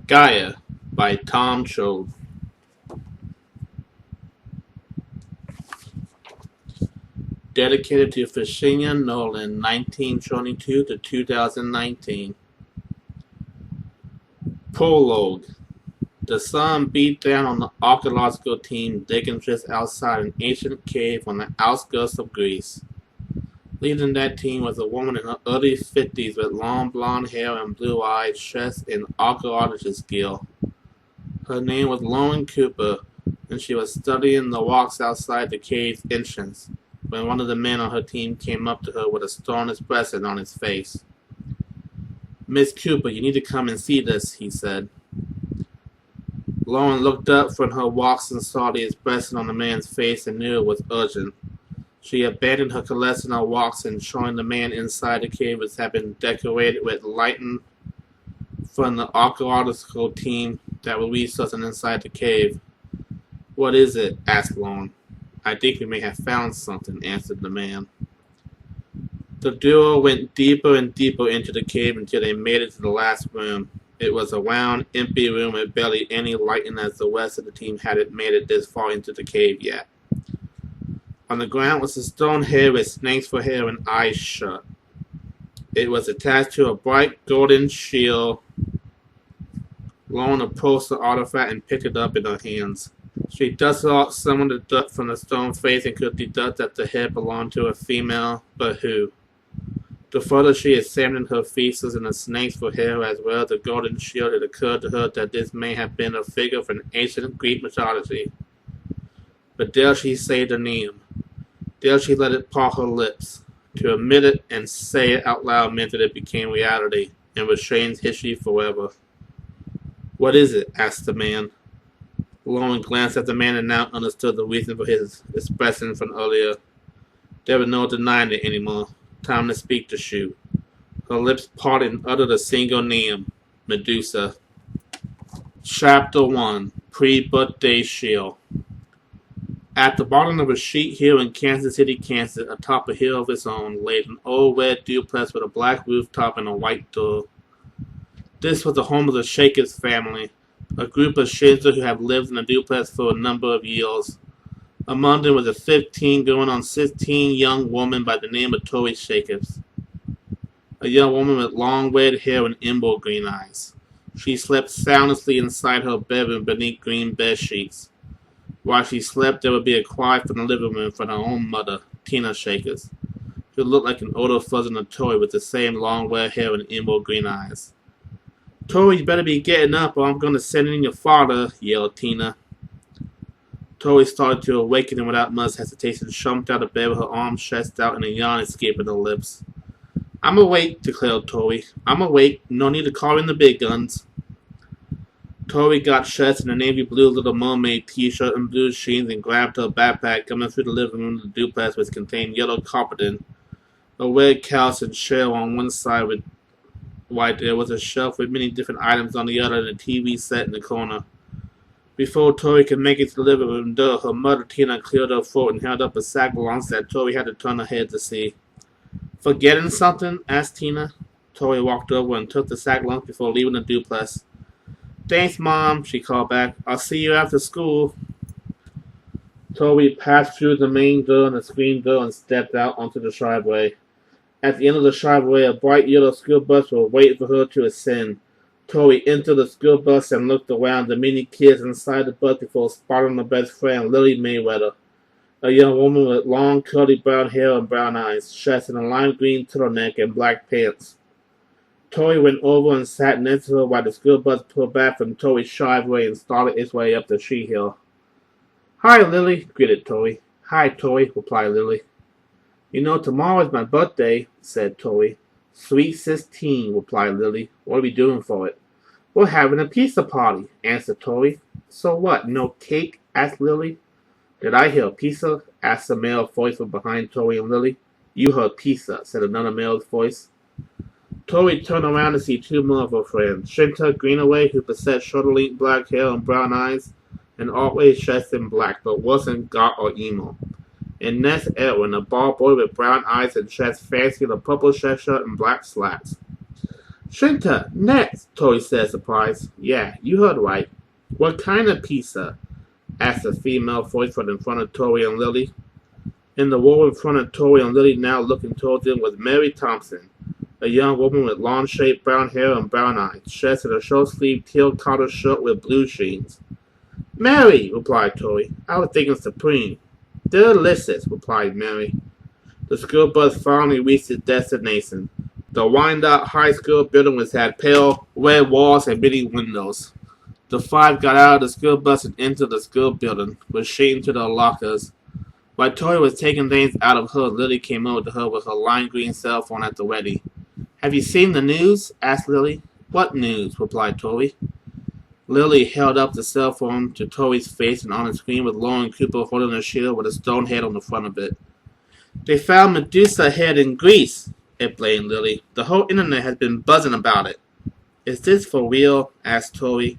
Gaia by Tom Chode. Dedicated to Virginia Nolan, 1922 to 2019. Prologue. The sun beat down on the archaeological team digging just outside an ancient cave on the outskirts of Greece. Leading that team was a woman in her early 50s with long blonde hair and blue eyes, dressed in archaeologist gear. Her name was Lauren Cooper, and she was studying the rocks outside the cave's entrance when one of the men on her team came up to her with a stern expression on his face. "Miss Cooper, you need to come and see this," he said. Lauren looked up from her walks and saw the expression on the man's face and knew it was urgent. She abandoned her collection of rocks and joined the man inside the cave, which had been decorated with lighting from the archaeological team that was researching inside the cave. "What is it?" asked Lauren. "I think we may have found something," answered the man. The duo went deeper and deeper into the cave until they made it to the last room. It was a round, empty room with barely any lighting, as the rest of the team hadn't made it this far into the cave yet. On the ground was a stone head with snakes for hair and eyes shut. It was attached to a bright golden shield. Lauren approached the artifact and picked it up in her hands. She dusted off some of the dirt from the stone face and could deduct that the head belonged to a female, but who? The further she examined her features and the snakes for hair as well as the golden shield, it occurred to her that this may have been a figure from ancient Greek mythology. But dare she say the name? Dare she let it part her lips? To admit it and say it out loud meant that it became reality and would change history forever. "What is it?" asked the man. Lauren glanced at the man and now understood the reason for his expression from earlier. There was no denying it anymore. Time to speak the shoe. Her lips parted and uttered a single name: Medusa. Chapter 1. Pre-Birthday Shield. At the bottom of a sheet hill in Kansas City, Kansas, atop a hill of its own, laid an old red duplex with a black rooftop and a white door. This was the home of the Jacobs family, a group of Shinzo who have lived in the duplex for a number of years. Among them was a 15 going on 16 young woman by the name of Tori Jacobs. A young woman with long red hair and emerald green eyes. She slept soundlessly inside her bedroom beneath green bed sheets. While she slept, there would be a cry from the living room from her own mother, Tina Jacobs, who looked like an older version of Tori with the same long red hair and emerald green eyes. "Tori, you better be getting up or I'm going to send in your father," yelled Tina. Tori started to awaken and without much hesitation jumped out of bed with her arms stretched out and a yawn escaping her lips. "I'm awake," declared Tori. "I'm awake. No need to call in the big guns." Tori got dressed in a navy blue Little Mermaid t-shirt and blue jeans and grabbed her backpack, coming through the living room of the duplex, which contained yellow carpeting, a red couch and chair on one side with white. There was a shelf with many different items on the other and a TV set in the corner. Before Tori could make it to the living room door, her mother Tina cleared her throat and held up a sack of lunch that Tori had to turn her head to see. "Forgetting something?" asked Tina. Tori walked over and took the sack of lunch before leaving the duplex. "Thanks, Mom," she called back. "I'll see you after school." Tori passed through the main door and the screen door and stepped out onto the driveway. At the end of the driveway, a bright yellow school bus was waiting for her to ascend. Tori entered the school bus and looked around the many kids inside the bus before spotting her best friend, Lily Mayweather, a young woman with long curly brown hair and brown eyes, dressed in a lime green turtleneck and black pants. Tori went over and sat next to her while the school bus pulled back from Tori's driveway and started its way up the tree hill. "Hi, Lily," greeted Tori. "Hi, Tori," replied Lily. "You know, tomorrow is my birthday," said Tori. "Sweet 16, replied Lily. "What are we doing for it?" "We're having a pizza party," answered Tori. "So what, no cake?" asked Lily. "Did I hear pizza?" asked a male voice from behind Tori and Lily. "You heard pizza," said another male's voice. Tori turned around to see two more of her friends, Shinta Greenaway, who possessed shoulder-length black hair and brown eyes, and always dressed in black, but wasn't goth or emo. And Ness Edwin, a bald boy with brown eyes and dressed fancy in a purple shirt and black slacks. Shinta, next, Tori said, surprised. Yeah, you heard right. What kind of pizza? Asked a female voice from in front of Tori and Lily. In the wall in front of Tori and Lily, now looking towards them, was Mary Thompson, a young woman with long shaved brown hair and brown eyes, dressed in a short-sleeved teal-collar shirt with blue jeans. Mary, replied Tori. I was thinking Supreme. Delicious, replied Mary. The school bus finally reached its destination. The wind-up high school building which had pale red walls and many windows. The five got out of the school bus and entered the school building, retreating to their lockers. While Tori was taking things out of hers, Lily came over to her with her lime green cell phone at the ready. Have you seen the news? Asked Lily. What news? Replied Tori. Lily held up the cell phone to Tori's face, and on the screen was Lauren Cooper holding a shield with a stone head on the front of it. They found Medusa head in Greece, explained Lily. The whole internet has been buzzing about it. Is this for real? Asked Tori.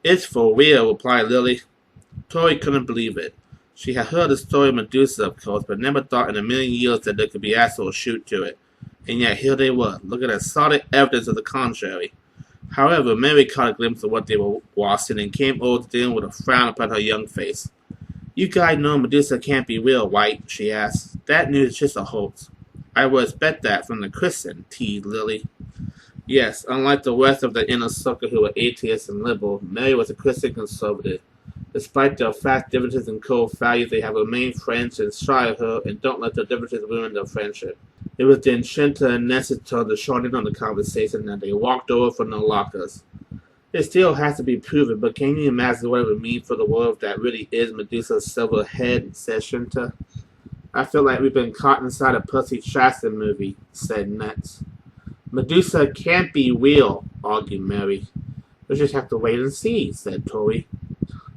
It's for real, replied Lily. Tori couldn't believe it. She had heard the story of Medusa, of course, but never thought in a million years that there could be actual shoot to it. And yet here they were, looking at solid evidence of the contrary. However, Mary caught a glimpse of what they were watching and came over to them with a frown upon her young face. You guys know Medusa can't be real, right? She asked. That news is just a hoax. I would expect that from the Christian, teased Lily. Yes, unlike the rest of the inner circle who were atheists and liberal, Mary was a Christian conservative. Despite their vast differences in core values, they have remained friends and shy of her and don't let their differences ruin their friendship. It was then Shinta and Nessa's turn to shorten on the conversation and they walked over from their lockers. It still has to be proven, but can you imagine what it would mean for the world if that really is Medusa's silver head, said Shinta. I feel like we've been caught inside a Percy Jackson movie, said Nets. Medusa can't be real, argued Mary. We just have to wait and see, said Tori.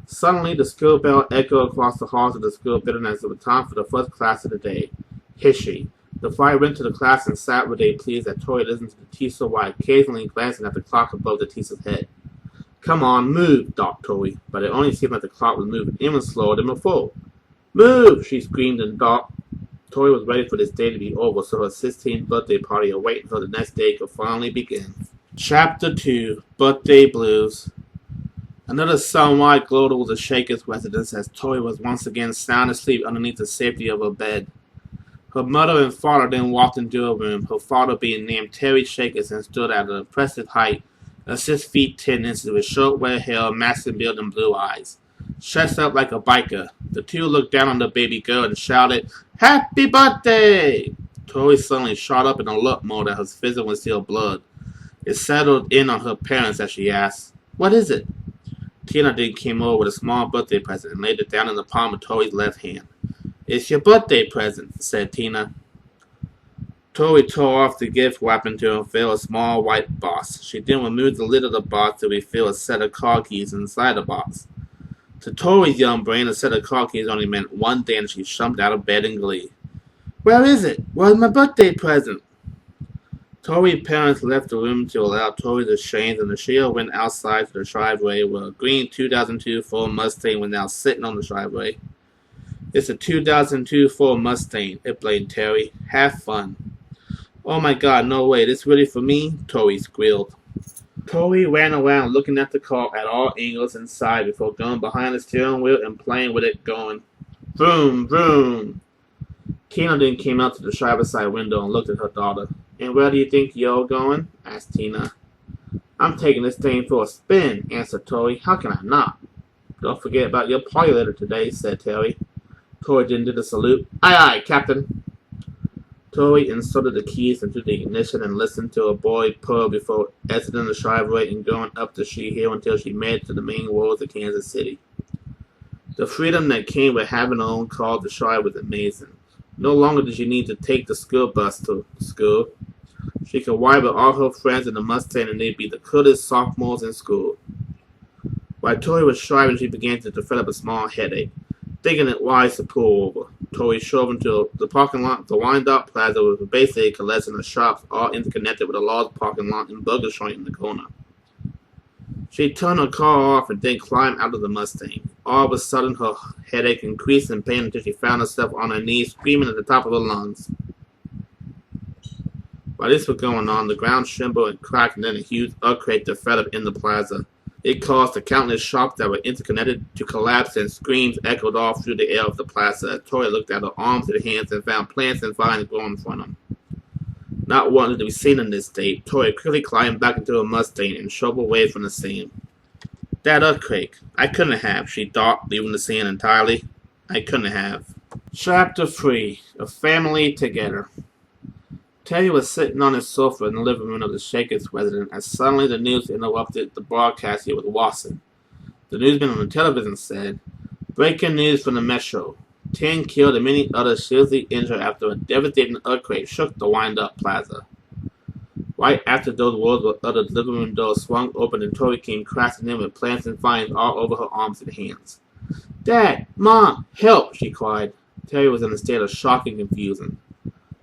Suddenly, the school bell echoed across the halls of the school building as it was time for the first class of the day, history. The five went to the class and sat where they pleased as Tori listened to the teacher while occasionally glancing at the clock above the teacher's head. Come on, move, thought Tori, but it only seemed like the clock was moving even slower than before. Move, she screamed and thought. Tori was ready for this day to be over, so her 16th birthday party awaiting her the next day could finally begin. Chapter 2, Birthday Blues. Another sunlight glowed over the Shaker's residence as Tori was once again sound asleep underneath the safety of her bed. Her mother and father then walked into her room, her father being named Terry Shakers and stood at an impressive height of 6 feet 10 inches with short red hair, masculine build, and blue eyes. Dressed up like a biker, the two looked down on the baby girl and shouted, Happy birthday! Tori suddenly shot up in alert mode as her physical was still blood. It settled in on her parents as she asked, What is it? Tina then came over with a small birthday present and laid it down in the palm of Tori's left hand. It's your birthday present, said Tina. Tori tore off the gift wrapping to unveil a small white box. She then removed the lid of the box to reveal a set of car keys inside the box. To Tori's young brain, a set of car keys only meant one thing, and she jumped out of bed in glee. Where is it? Where's my birthday present? Tori's parents left the room to allow Tori to change, and the trio went outside to the driveway where a green 2002 Ford Mustang was now sitting on the driveway. It's a 2002 Ford Mustang, explained Terry. Have fun. Oh my god, no way, this really for me? Tori squealed. Tori ran around looking at the car at all angles inside before going behind the steering wheel and playing with it, going, Vroom, vroom. Tina then came out to the driver's side window and looked at her daughter. And where do you think you're going? Asked Tina. I'm taking this thing for a spin, answered Tori. How can I not? Don't forget about your party later today, said Terry. Tori then did a salute. Aye, aye, Captain. Tori inserted the keys into the ignition and listened to a boy purr before exiting the driveway and going up the street hill until she made it to the main roads of Kansas City. The freedom that came with having her own car to drive was amazing. No longer did she need to take the school bus to school. She could ride with all her friends in the Mustang and they'd be the coolest sophomores in school. While Tori was driving, she began to develop a small headache. Thinking it wise to pull over, Tori drove into the parking lot. The wind-up plaza was basically a collection of shops, all interconnected with a large parking lot and burger joint in the corner. She turned her car off and then climbed out of the Mustang. All of a sudden, her headache increased in pain until she found herself on her knees, screaming at the top of her lungs. While this was going on, the ground trembled and cracked, and then a huge earthquake developed in the plaza. It caused the countless shops that were interconnected to collapse, and screams echoed off through the air of the plaza as Tori looked at her arms and hands and found plants and vines growing from them. Not wanting to be seen in this state, Tori quickly climbed back into her Mustang and shoved away from the scene. That earthquake. I couldn't have, she thought, leaving the scene entirely. I couldn't have. Chapter 3. A Family Together. Terry was sitting on his sofa in the living room of the Shakers' residence as suddenly the news interrupted the broadcast he was watching. The newsman on the television said, "Breaking news from the Metro. 10 killed and many others seriously injured after a devastating earthquake shook the wind-up plaza." Right after those words were uttered, the living room door swung open and Tori came crashing in with plants and vines all over her arms and hands. "Dad! Mom! Help!" she cried. Terry was in a state of shock and confusion.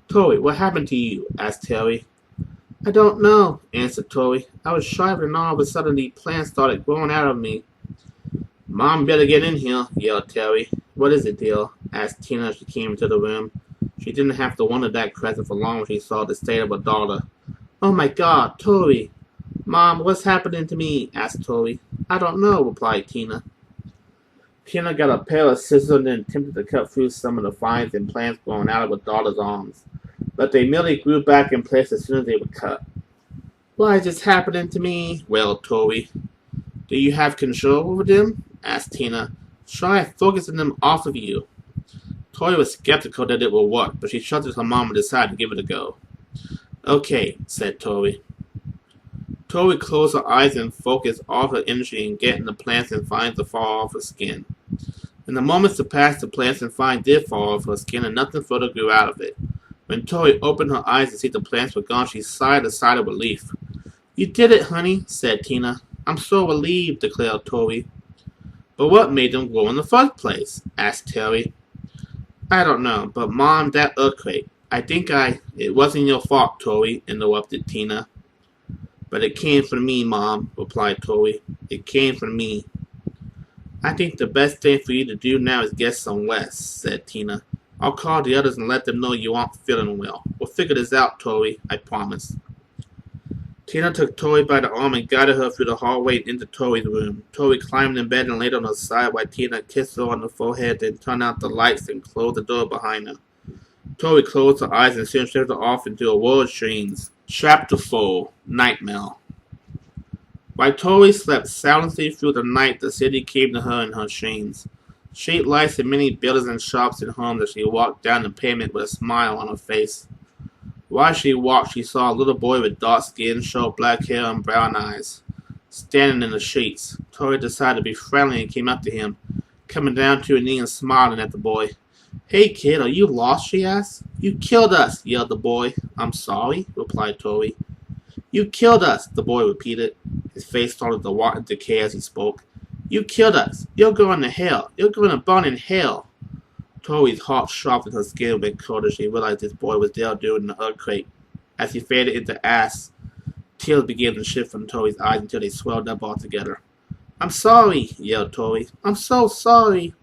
"Tori, what happened to you?" asked Terry. "I don't know," answered Tori. "I was driving and all of a sudden these plants started growing out of me." "Mom better get in here," yelled Terry. "What is it, dear?" asked Tina as she came into the room. She didn't have to wonder that question for long when she saw the state of her daughter. "Oh my God, Tori!" "Mom, what's happening to me?" asked Tori. "I don't know," replied Tina. Tina got a pair of scissors and then attempted to cut through some of the vines and plants growing out of her daughter's arms, but they merely grew back in place as soon as they were cut. "Why is this happening to me?" wailed Tori. "Do you have control over them?" asked Tina. "Try focusing them off of you." Tori was skeptical that it would work, but she trusted her mom and decided to give it a go. "Okay," said Tori. Tori closed her eyes and focused all her energy in getting the plants and vines to fall off her skin. In the moments that passed, the plants and vines did fall off her skin and nothing further grew out of it. When Tori opened her eyes to see the plants were gone, she sighed a sigh of relief. "You did it, honey," said Tina. "I'm so relieved," declared Tori. "But what made them grow in the first place?" asked Terry. "I don't know, but Mom, that earthquake. It wasn't your fault, Tori," interrupted Tina. "But it came from me, Mom," replied Tori. "It came from me." "I think the best thing for you to do now is get some rest," said Tina. "I'll call the others and let them know you aren't feeling well. We'll figure this out, Tori, I promise." Tina took Tori by the arm and guided her through the hallway into Tori's room. Tori climbed in bed and laid on her side while Tina kissed her on the forehead, then turned out the lights and closed the door behind her. Tori closed her eyes and soon drifted off into a world of dreams. Chapter 4. Nightmare. While Tori slept silently through the night, the city came to her in her dreams. Street lights in many buildings and shops and homes as she walked down the pavement with a smile on her face. While she walked, she saw a little boy with dark skin, short black hair, and brown eyes, standing in the streets. Tori decided to be friendly and came up to him, coming down to her knee and smiling at the boy. "Hey kid, are you lost?" she asked. "You killed us," yelled the boy. "I'm sorry," replied Tori. "You killed us," the boy repeated. His face started to rot in decay as he spoke. "You killed us. You're going to hell. You're going to burn in hell." Tori's heart softened, her skin went cold as she realized this boy was there during the earthquake. As he faded into ash, tears began to shift from Tori's eyes until they swelled up altogether. "I'm sorry," yelled Tori. "I'm so sorry."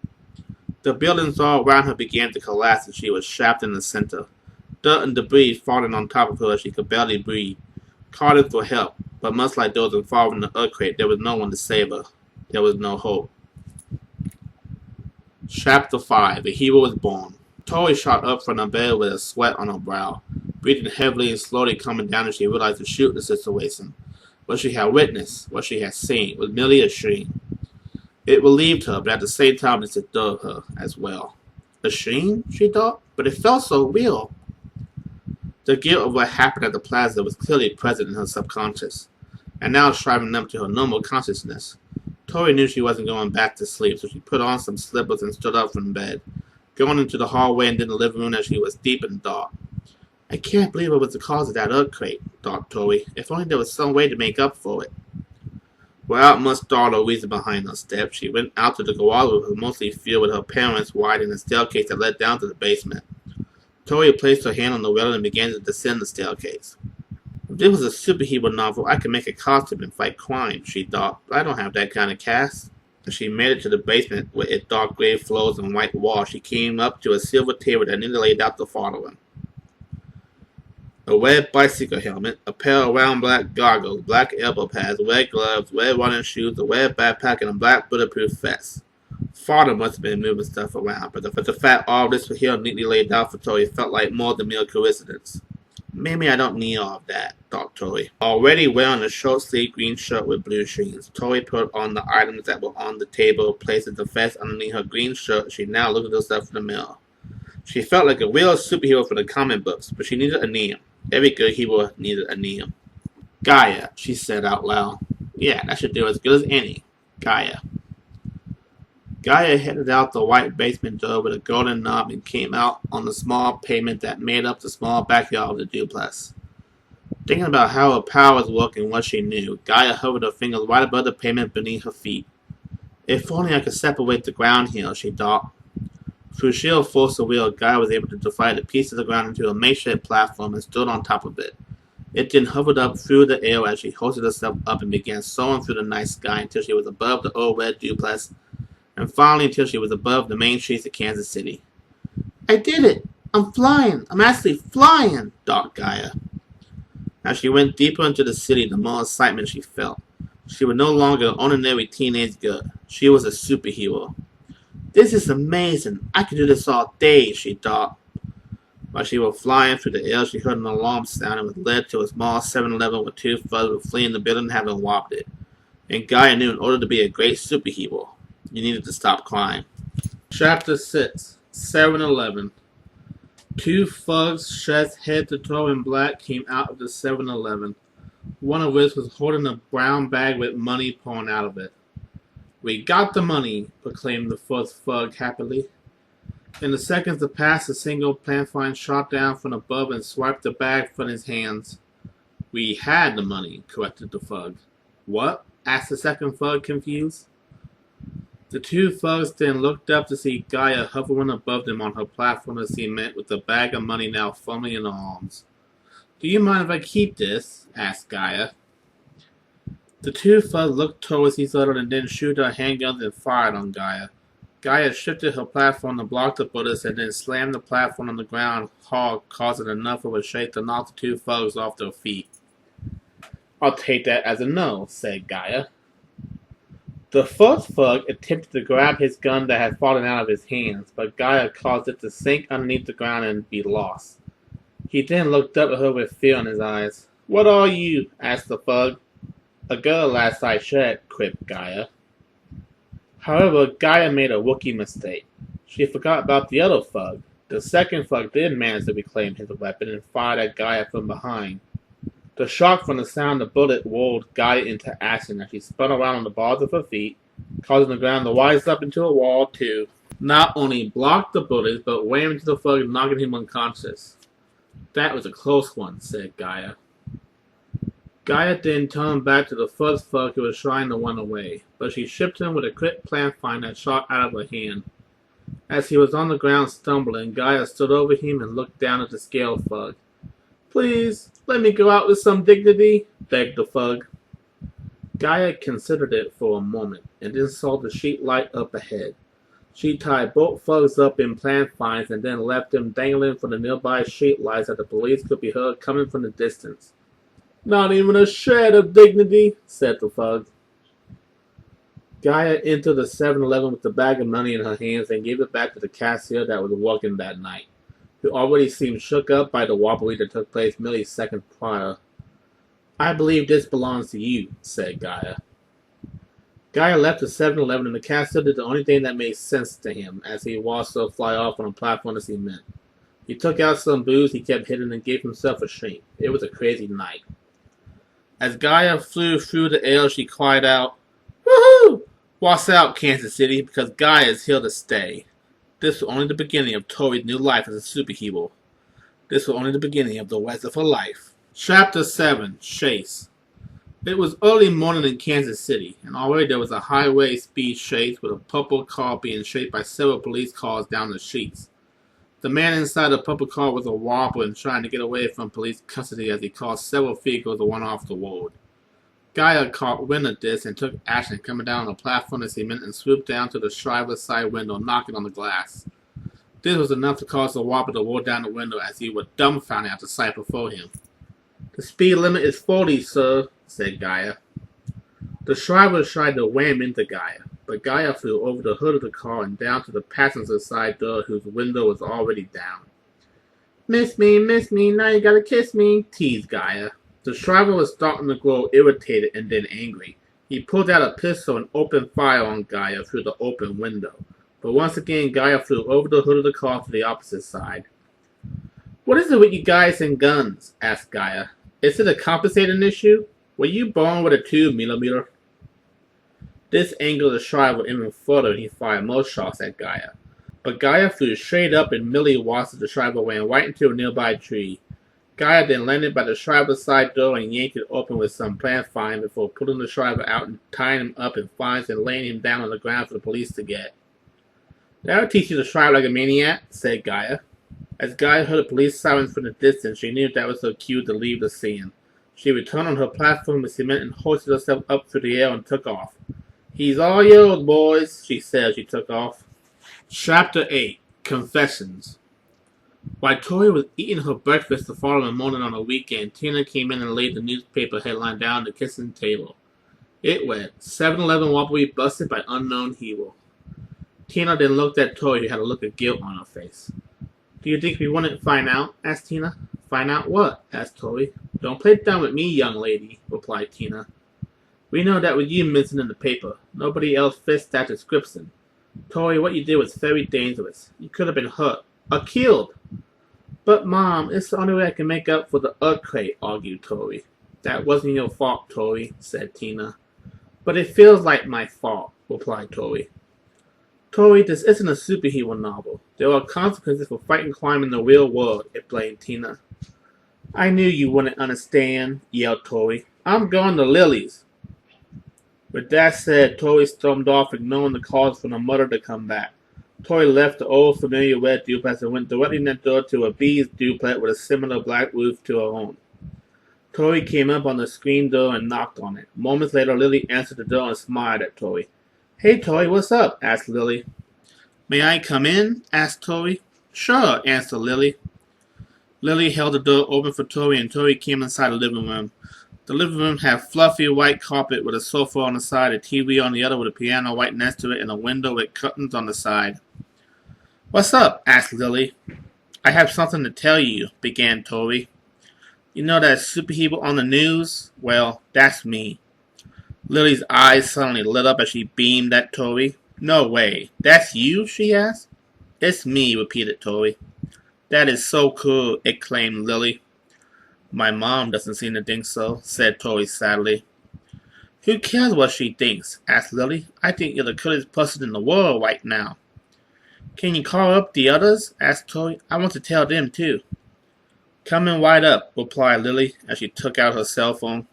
The buildings all around her began to collapse and she was trapped in the center. Dirt and debris falling on top of her as she could barely breathe. Calling for help, but much like those involved in the earthquake, there was no one to save her. There was no hope. Chapter 5. A Hero was Born. Tori shot up from her bed with a sweat on her brow, breathing heavily and slowly coming down as she realized the shoot the situation. What she had witnessed, what she had seen, was merely a dream. It relieved her, but at the same time it disturbed her as well. A dream, she thought, but it felt so real. The guilt of what happened at the plaza was clearly present in her subconscious, and now striving up to her normal consciousness. Tori knew she wasn't going back to sleep, so she put on some slippers and stood up from bed, going into the hallway and then the living room as she was deep in thought. "I can't believe it was the cause of that earthquake," thought Tori. "If only there was some way to make up for it." Without much thought or reason behind her steps, she went out to the garage, which was mostly filled with her parents' widening a staircase that led down to the basement. Tori placed her hand on the railing and began to descend the staircase. "If this was a superhero novel, I could make a costume and fight crime," she thought, "but I don't have that kind of cast." As she made it to the basement with its dark gray floors and white walls, she came up to a silver table that nearly laid out the following. A red bicycle helmet, a pair of round black goggles, black elbow pads, red gloves, red running shoes, a red backpack, and a black bulletproof vest. Father must have been moving stuff around, but the fact all this was here neatly laid out for Tori felt like more than mere coincidence. Maybe I don't need all of that, thought Tori. Already wearing a short-sleeved green shirt with blue strings, Tori put on the items that were on the table, placing the vest underneath her green shirt. She now looked at herself in the mirror. She felt like a real superhero for the comic books, but she needed a name. Every good hero needed a name. Gaia, she said out loud. Yeah, that should do as good as any. Gaia. Gaia headed out the white basement door with a golden knob and came out on the small pavement that made up the small backyard of the duplex. Thinking about how her powers worked and what she knew, Gaia hovered her fingers right above the pavement beneath her feet. If only I could separate the ground here, she thought. Through sheer force of will, Gaia was able to divide a piece of the ground into a makeshift platform and stood on top of it. It then hovered up through the air as she hoisted herself up and began soaring through the night sky until she was above the old red duplex, and finally until she was above the main streets of Kansas City. I did it! I'm flying! I'm actually flying! Thought Gaia. As she went deeper into the city, the more excitement she felt. She was no longer an ordinary teenage girl. She was a superhero. This is amazing. I could do this all day, she thought. While she was flying through the air, she heard an alarm sound and was led to a small 7-Eleven where two thugs were fleeing the building having robbed it. And Gaia knew in order to be a great superhero, you needed to stop crying. Chapter 6 7-Eleven. Two thugs dressed head to toe in black came out of the 7-Eleven, one of which was holding a brown bag with money pouring out of it. We got the money, proclaimed the first thug happily. In the seconds that passed, a single planfine shot down from above and swiped the bag from his hands. We had the money, corrected the thug. What? Asked the second thug, confused. The two thugs then looked up to see Gaia hovering above them on her platform of cement with the bag of money now firmly in her arms. Do you mind if I keep this? Asked Gaia. The two thugs looked towards each other and then shot their handguns and fired on Gaia. Gaia shifted her platform to block the bullets and then slammed the platform on the ground hard, causing enough of a shake to knock the two thugs off their feet. I'll take that as a no, said Gaia. The first thug attempted to grab his gun that had fallen out of his hands, but Gaia caused it to sink underneath the ground and be lost. He then looked up at her with fear in his eyes. What are you? Asked the thug. A girl last I checked, quipped Gaia. However, Gaia made a rookie mistake. She forgot about the other thug. The second thug did manage to reclaim his weapon and fired at Gaia from behind. The shock from the sound of the bullet whirled Gaia into action as she spun around on the balls of her feet, causing the ground to rise up into a wall to not only block the bullets, but ram into the thug, knocking him unconscious. That was a close one, said Gaia. Gaia then turned back to the first thug who was trying to run away, but she shipped him with a quick planfine that shot out of her hand. As he was on the ground stumbling, Gaia stood over him and looked down at the scale thug. Please, let me go out with some dignity, begged the thug. Gaia considered it for a moment, and then saw the sheet light up ahead. She tied both thugs up in planfines and then left them dangling from the nearby street lights that the police could be heard coming from the distance. Not even a shred of dignity, said the thug. Gaia entered the 7-Eleven with the bag of money in her hands and gave it back to the cashier that was working that night, who already seemed shook up by the robbery that took place merely seconds prior. I believe this belongs to you, said Gaia. Gaia left the 7-Eleven and the cashier did the only thing that made sense to him as he watched her fly off on a platform of cement. He took out some booze he kept hidden and gave himself a shake. It was a crazy night. As Gaia flew through the air, she cried out, Woohoo! Watch out, Kansas City, because Gaia is here to stay. This was only the beginning of Tori's new life as a superhero. This was only the beginning of the rest of her life. Chapter 7 Chase. It was early morning in Kansas City, and already there was a highway speed chase with a purple car being chased by several police cars down the streets. The man inside the purple car was a robber and trying to get away from police custody as he caused several vehicles to run off the road. Gaia caught wind of this and took action, coming down on a platform of cement and swooped down to the driver's side window, knocking on the glass. This was enough to cause the whopper to roll down the window as he was dumbfounded at the sight before him. "The speed limit is 40, sir," said Gaia. The driver tried to ram into Gaia, but Gaia flew over the hood of the car and down to the passenger side door whose window was already down. Miss me, now you gotta kiss me," teased Gaia. The driver was starting to grow irritated and then angry. He pulled out a pistol and opened fire on Gaia through the open window. But once again, Gaia flew over the hood of the car to the opposite side. "What is it with you guys and guns?" asked Gaia. "Is it a compensating issue? Were you born with a 2mm? This angered the driver even further and he fired more shots at Gaia. But Gaia flew straight up and Millie watched the driver ran right into a nearby tree. Gaia then landed by the driver's side door and yanked it open with some plant fine before pulling the driver out and tying him up in fines and laying him down on the ground for the police to get. "That'll teach you to drive like a maniac," said Gaia. As Gaia heard the police sirens from the distance, she knew that was her cue to leave the scene. She returned on her platform of cement and hoisted herself up through the air and took off. "He's all yours, boys," she said as she took off. Chapter 8. Confessions. While Tori was eating her breakfast the following morning on a weekend, Tina came in and laid the newspaper headline down on the kitchen table. It read, 7-Eleven robbery busted by unknown hero. Tina then looked at Tori, who had a look of guilt on her face. "Do you think we want to find out?" asked Tina. "Find out what?" asked Tori. "Don't play dumb with me, young lady," replied Tina. "We know that was you missing in the paper. Nobody else fits that description. Tori, what you did was very dangerous. You could have been hurt. Or killed." "But, Mom, it's the only way I can make up for the earthquake," argued Tori. "That wasn't your fault, Tori," said Tina. "But it feels like my fault," replied Tori. "Tori, this isn't a superhero novel. There are consequences for fighting crime in the real world," explained Tina. "I knew you wouldn't understand," yelled Tori. "I'm going to Lily's." With that said, Tori stormed off, ignoring the calls from her mother to come back. Tori left the old familiar red duplex and went directly next door to a beige duplex with a similar black roof to her own. Tori came up on the screen door and knocked on it. Moments later, Lily answered the door and smiled at Tori. "Hey, Tori, what's up?" asked Lily. "May I come in?" asked Tori. "Sure," answered Lily. Lily held the door open for Tori and Tori came inside the living room. The living room had fluffy white carpet with a sofa on the side, a TV on the other with a piano right next to it, and a window with curtains on the side. "What's up?" asked Lily. "I have something to tell you," began Tori. "You know that superhero on the news? Well, that's me." Lily's eyes suddenly lit up as she beamed at Tori. "No way. That's you?" she asked. "It's me," repeated Tori. "That is so cool," exclaimed Lily. "My mom doesn't seem to think so," said Tori sadly. "Who cares what she thinks?" asked Lily. "I think you're the coolest person in the world right now." "Can you call up the others?" asked Tori. "I want to tell them too." "Coming right up," replied Lily as she took out her cell phone.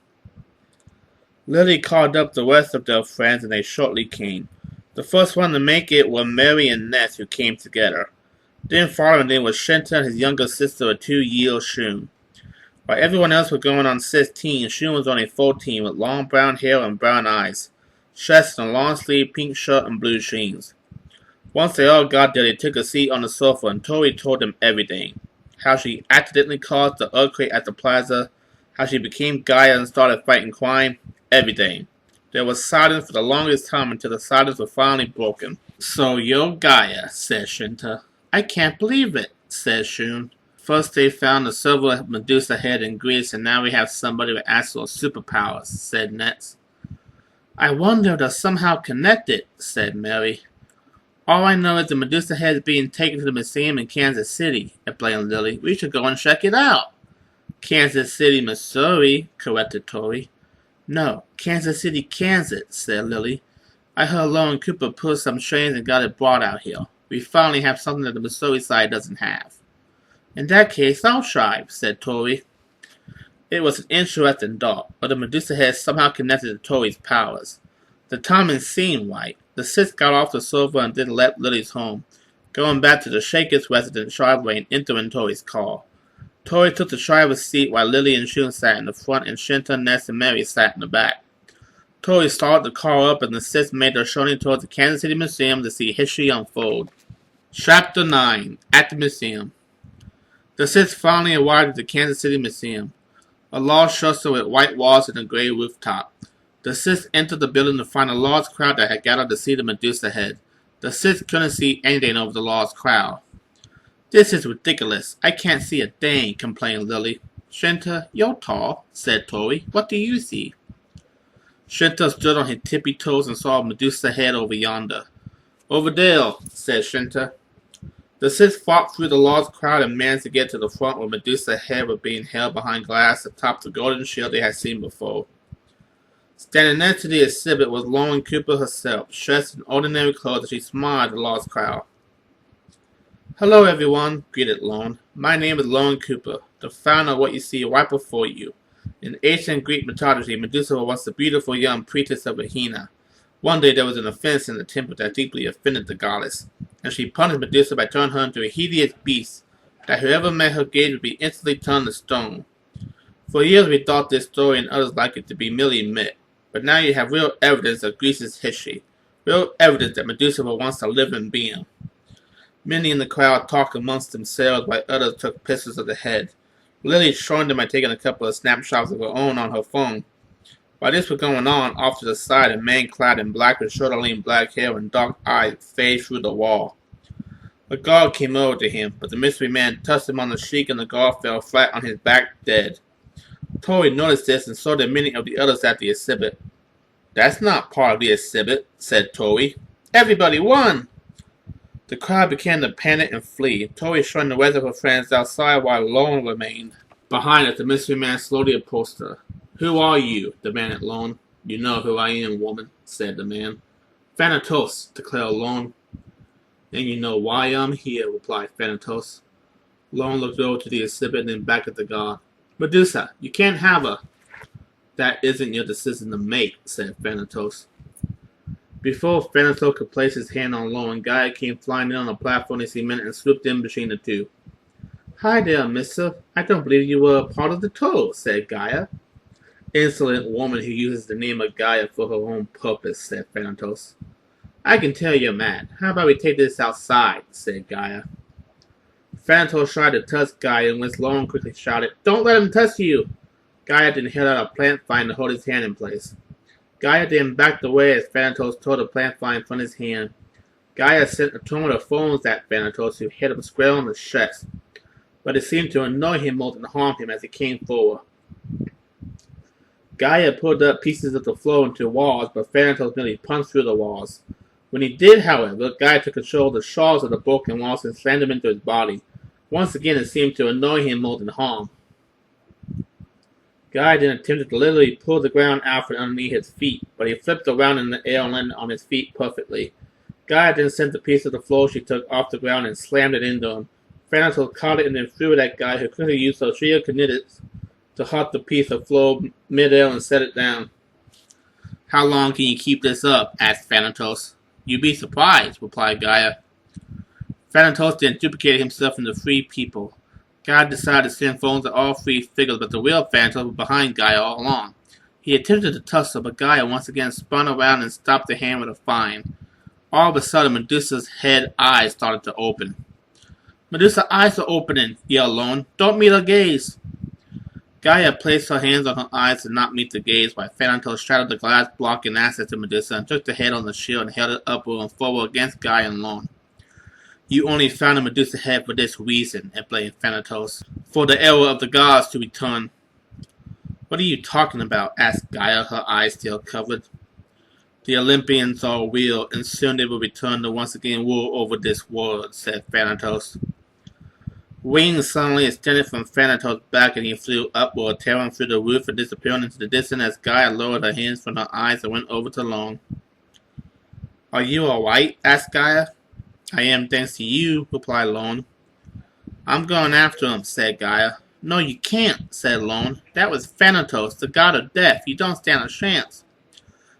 Lily called up the rest of their friends and they shortly came. The first one to make it were Mary and Ness, who came together. Then following them was Shinta and his younger sister of 2 years, Shun. While everyone else was going on 16, Shun was only 14 with long brown hair and brown eyes, dressed in a long-sleeved pink shirt and blue jeans. Once they all got there, they took a seat on the sofa and Tori told them everything. How she accidentally caused the earthquake at the plaza, how she became Gaia and started fighting crime, everything. There was silence for the longest time until the silence was finally broken. "So you're Gaia," said Shinta. "I can't believe it," said Shun. "First they found the silver Medusa head in Greece and now we have somebody with actual superpowers," said Nets. "I wonder if they're somehow connected," said Mary. "All I know is the Medusa head is being taken to the museum in Kansas City," explained Lily. "We should go and check it out." "Kansas City, Missouri," corrected Tori. "No, Kansas City, Kansas," said Lily. "I heard Lauren Cooper pulled some strings and got it brought out here. We finally have something that the Missouri side doesn't have." "In that case, I'll try," said Tori. It was an interesting thought, but the Medusa head somehow connected to Tori's powers. The timing seemed right. The six got off the sofa and then left Lily's home, going back to the Shakers' residence driveway and entering Tori's car. Tori took the driver's seat while Lily and Shun sat in the front and Shinta, Ness, and Mary sat in the back. Tori started the car up and the six made their journey towards the Kansas City Museum to see history unfold. Chapter 9. At the Museum. The Sith finally arrived at the Kansas City Museum, a large structure with white walls and a gray rooftop. The Sith entered the building to find a large crowd that had gathered to see the Medusa head. The Sith couldn't see anything over the large crowd. "This is ridiculous. I can't see a thing," complained Lily. "Shinta, you're tall," said Tori. "What do you see?" Shinta stood on his tippy toes and saw a Medusa head over yonder. "Over there," said Shinta. The Sith fought through the large crowd and managed to get to the front where Medusa's head was being held behind glass atop the golden shield they had seen before. Standing next to the exhibit was Lauren Cooper herself, dressed in ordinary clothes as she smiled at the large crowd. "Hello, everyone," greeted Lauren. "My name is Lauren Cooper, the founder of what you see right before you. In ancient Greek mythology, Medusa was once the beautiful young priestess of Athena. One day there was an offense in the temple that deeply offended the goddess, and she punished Medusa by turning her into a hideous beast that whoever met her gaze would be instantly turned to stone. For years we thought this story and others like it to be merely myth, but now you have real evidence of Greece's history, real evidence that Medusa was once a living being." Many in the crowd talked amongst themselves while others took pictures of the head, Lily showing them by taking a couple of snapshots of her own on her phone. While this was going on, off to the side, a man clad in black with short-lean black hair and dark eyes phased through the wall. A guard came over to him, but the mystery man touched him on the cheek and the guard fell flat on his back dead. Tori noticed this and so did many of the others at the exhibit. "That's not part of the exhibit," said Tori. "Everybody run!" The crowd began to panic and flee, Tori showing the rest of her friends outside while Lauren remained behind as the mystery man slowly approached her. "Who are you?" demanded Lauren. "You know who I am, woman," said the man. "Thanatos," declared Lauren. "And you know why I'm here," replied Thanatos. Lauren looked over to the exhibit and then back at the guard. "Medusa, you can't have her." "That isn't your decision to make," said Thanatos. Before Thanatos could place his hand on Lauren, Gaia came flying in on the platform as he meant and swooped in between the two. "Hi there, mister. I don't believe you were a part of the tour," said Gaia. "Insolent woman who uses the name of Gaia for her own purpose," said Thanatos. "I can tell you're mad. How about we take this outside?" said Gaia. Thanatos tried to touch Gaia, in which Lauren quickly shouted, "Don't let him touch you!" Gaia then held out a plant vine to hold his hand in place. Gaia then backed away as Thanatos tore the plant vine from his hand. Gaia sent a torrent of thorns at Thanatos, who hit him square on the chest, but it seemed to annoy him more than harm him as he came forward. Gaia pulled up pieces of the floor into walls, but Thanatos nearly punched through the walls. When he did, however, Gaia took control of the shards of the broken walls and slammed them into his body. Once again, it seemed to annoy him more than harm. Gaia then attempted to literally pull the ground out from underneath his feet, but he flipped around in the air and landed on his feet perfectly. Gaia then sent the piece of the floor she took off the ground and slammed it into him. Thanatos caught it and then threw it at Gaia, who quickly used her trio kinetics to hug the piece of floor mid-air and set it down. "How long can you keep this up?" asked Thanatos. "You'd be surprised," replied Gaia. Thanatos then duplicated himself into 3 people. Gaia decided to send phones to all 3 figures, but the real Thanatos was behind Gaia all along. He attempted to touch her, but Gaia once again spun around and stopped the hand with a vine. All of a sudden, Medusa's head eyes started to open. "Medusa's eyes are opening," yelled Lauren. "Don't meet her gaze." Gaia placed her hands on her eyes to not meet the gaze, while Thanatos shattered the glass blocking access to Medusa and took the head on the shield and held it upward and forward against Gaia and Lauren. "You only found a Medusa head for this reason," explained Thanatos. "For the era of the gods to return." "What are you talking about?" asked Gaia, her eyes still covered. "The Olympians are real, and soon they will return to once again rule over this world," said Thanatos. Wings suddenly extended from Thanatos' back and he flew upward, tearing through the roof and disappearing into the distance as Gaia lowered her hands from her eyes and went over to Lauren. "Are you alright?" asked Gaia. "I am, thanks to you," replied Lauren. "I'm going after him," said Gaia. "No, you can't," said Lauren. "That was Thanatos, the god of death. You don't stand a chance."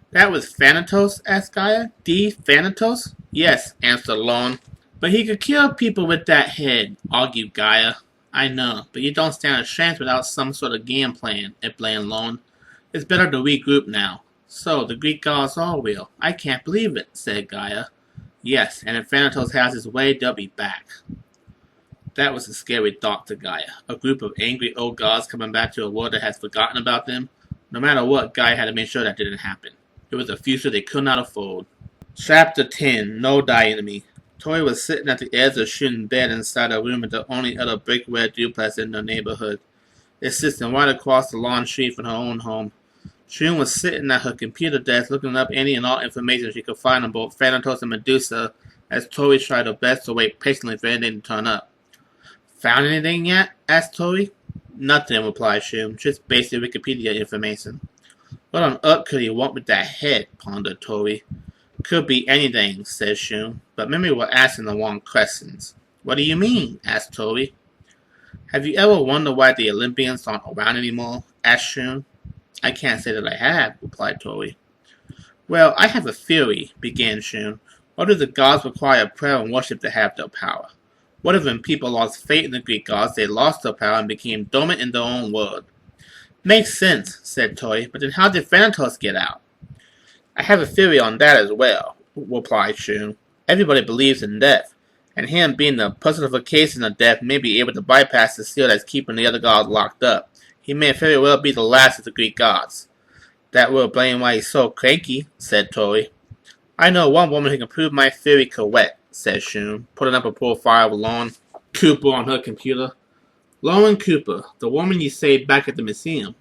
"That was Thanatos?" asked Gaia. "The Thanatos?" "Yes," answered Lauren. "But he could kill people with that head," argued Gaia. "I know, but you don't stand a chance without some sort of game plan," explained Lauren. "It's better to regroup now." "So, the Greek gods are real. I can't believe it," said Gaia. Yes, and if Thanatos has his way, they'll be back. That was a scary thought to Gaia. A group of angry old gods coming back to a world that has forgotten about them. No matter what, Gaia had to make sure that didn't happen. It was a future they could not afford. Chapter 10 No Die Enemy. Tori was sitting at the edge of Shun's bed inside a room with the only other brick red duplex in the neighborhood. It sits right across the lawn street from her own home. Shun was sitting at her computer desk looking up any and all information she could find on both Thanatos and Medusa as Tori tried her best to wait patiently for anything to turn up. Found anything yet? Asked Tori. Nothing, replied Shun. Just basic Wikipedia information. What on earth could he want with that head? Pondered Tori. Could be anything, said Shun, but maybe we're asking the wrong questions. What do you mean? Asked Tori. Have you ever wondered why the Olympians aren't around anymore? Asked Shun. I can't say that I have, replied Tori. Well, I have a theory, began Shun. What do the gods require prayer and worship to have their power? What if when people lost faith in the Greek gods, they lost their power and became dormant in their own world? Makes sense, said Tori, but then how did Thanatos get out? I have a theory on that as well, replied Shun. Everybody believes in death, and him being the personification of death may be able to bypass the seal that's keeping the other gods locked up. He may very well be the last of the Greek gods. That will explain why he's so cranky, said Tori. I know one woman who can prove my theory correct, said Shun, putting up a profile of Lauren Cooper on her computer. Lauren Cooper, the woman you saved back at the museum.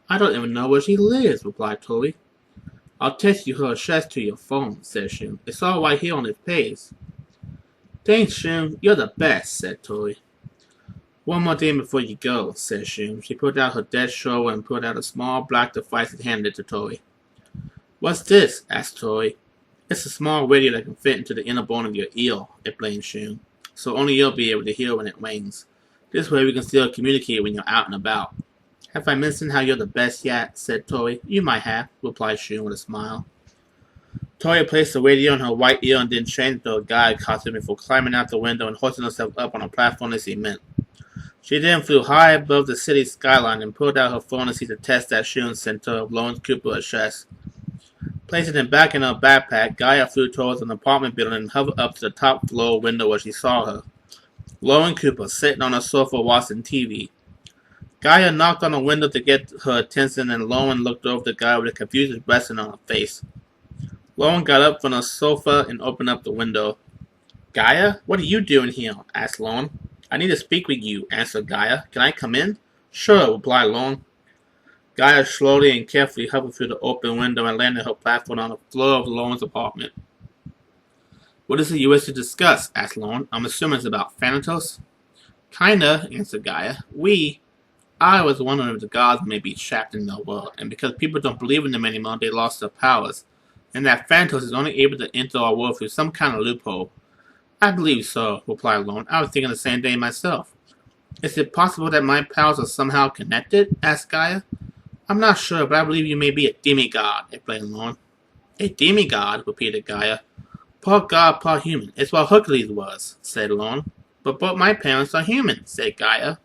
I don't even know where she lives, replied Tori. I'll text you her address to your phone, said Shun. It's all right here on this page. Thanks, Shun. You're the best, said Tori. One more thing before you go, said Shun. She pulled out her desk drawer and pulled out a small black device and handed it to Tori. What's this? Asked Tori. It's a small radio that can fit into the inner bone of your ear, explained Shun. So only you'll be able to hear when it rings. This way we can still communicate when you're out and about. Have I mentioned how you're the best yet? Said Tori. You might have, replied Shun with a smile. Tori placed the radio in her right ear and then changed to a guide costume before climbing out the window and hoisting herself up on a platform of cement. She then flew high above the city skyline and pulled out her phone to see the text that Shun sent her of Lauren Cooper address. Placing it back in her backpack, Gaia flew towards an apartment building and hovered up to the top floor window where she saw her. Lauren Cooper sitting on a sofa watching TV. Gaia knocked on the window to get her attention and Lauren looked over the guy with a confused expression on her face. Lauren got up from the sofa and opened up the window. Gaia, what are you doing here? Asked Lauren. I need to speak with you, answered Gaia. Can I come in? Sure, replied Lauren. Gaia slowly and carefully hovered through the open window and landed her platform on the floor of Lauren's apartment. What is it you wish to discuss? Asked Lauren. I'm assuming it's about Thanatos. Kinda, answered Gaia. I was wondering if the gods may be trapped in their world, and because people don't believe in them anymore, they lost their powers, and that Thanatos is only able to enter our world through some kind of loophole. I believe so, replied Lauren. I was thinking the same thing myself. Is it possible that my powers are somehow connected? Asked Gaia. I'm not sure, but I believe you may be a demigod, explained Lauren. A demigod, repeated Gaia. Part god, part human. It's what Hercules was, said Lauren. But both my parents are human, said Gaia.